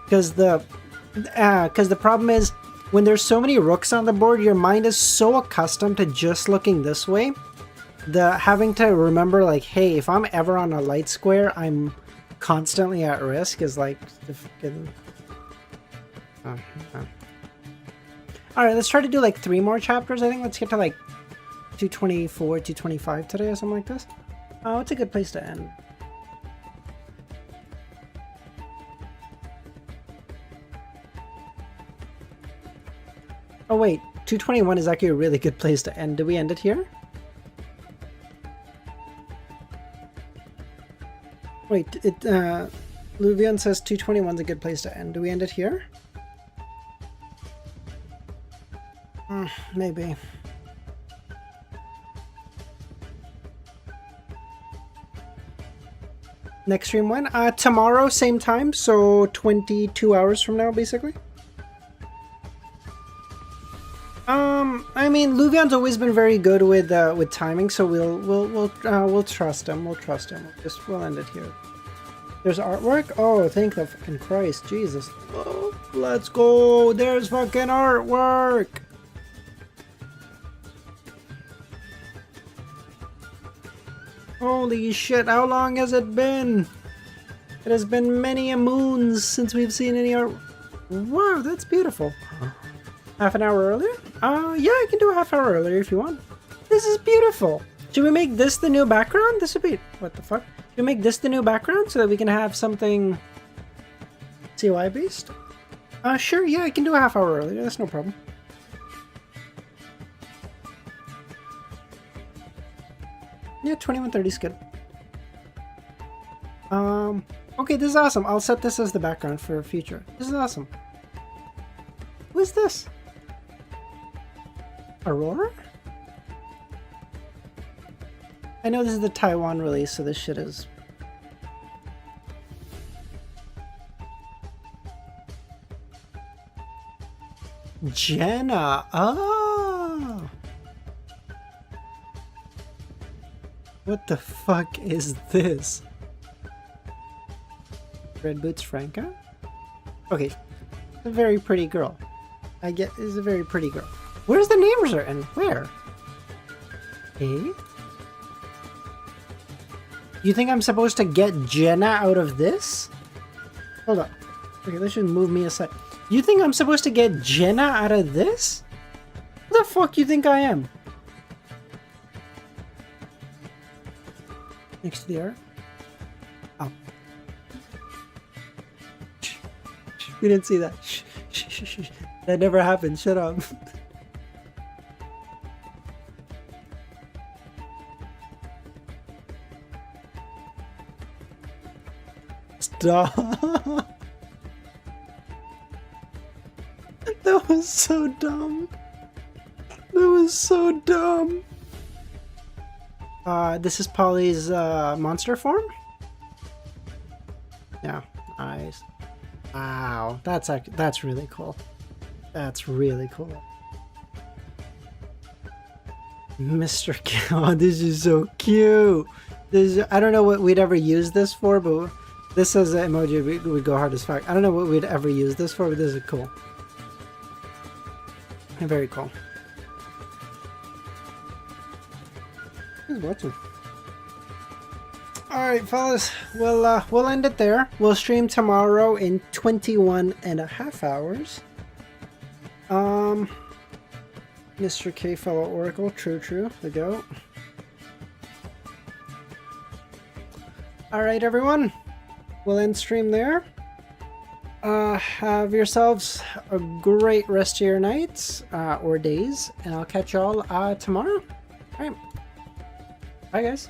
Because the problem is, when there's so many rooks on the board, your mind is so accustomed to just looking this way, having to remember, like, hey, if I'm ever on a light square, I'm constantly at risk, is like... Alright, let's try to do like 3 more chapters. I think let's get to like 224, 225 today or something like this. What's a good place to end? Oh wait, 221 is actually a really good place to end. Do we end it here? Wait, Luvian says 221 is a good place to end. Do we end it here? Maybe. Next stream when? Tomorrow, same time, so 22 hours from now, basically. I mean, Luvian's always been very good with timing, so we'll trust him. We'll trust him. We'll end it here. There's artwork. Oh, thank the fucking Christ, Jesus! Oh, let's go. There's fucking artwork. Holy shit! How long has it been? It has been many a moons since we've seen any art. Wow, that's beautiful. Half an hour earlier? Yeah, I can do a half hour earlier if you want. This is beautiful. Should we make this the new background? This would be... What the fuck? Should we make this the new background so that we can have something... COI based? Sure, yeah, I can do a half hour earlier. That's no problem. Yeah, 2130 is good. Okay, this is awesome. I'll set this as the background for future. This is awesome. Who is this? Aurora? I know this is the Taiwan release, so this shit is... Jenna! Oh! What the fuck is this? Red Boots Franca? Okay, a very pretty girl. I get is a very pretty girl. Where's the names written? Where? Eh? You think I'm supposed to get Jenna out of this? Hold up. Okay, this should move me aside. You think I'm supposed to get Jenna out of this? Who the fuck you think I am? Next to the art? Oh. We didn't see that. Shh, shh, shh, shh. That never happened. Shut up. Stop. That was so dumb. That was so dumb. This is Polly's monster form? Yeah, nice. Wow, that's really cool. That's really cool. Mr. Oh, this is so cute. I don't know what we'd ever use this for, but this as an emoji would go hard as fuck. I don't know what we'd ever use this for, but this is cool. Very cool. Who's watching? Alright, fellas, we'll end it there. We'll stream tomorrow in 21.5 hours. Mr. K, fellow Oracle, true, the goat. Alright, everyone, we'll end stream there. Have yourselves a great rest of your nights or days, and I'll catch y'all tomorrow. All right. Bye, guys.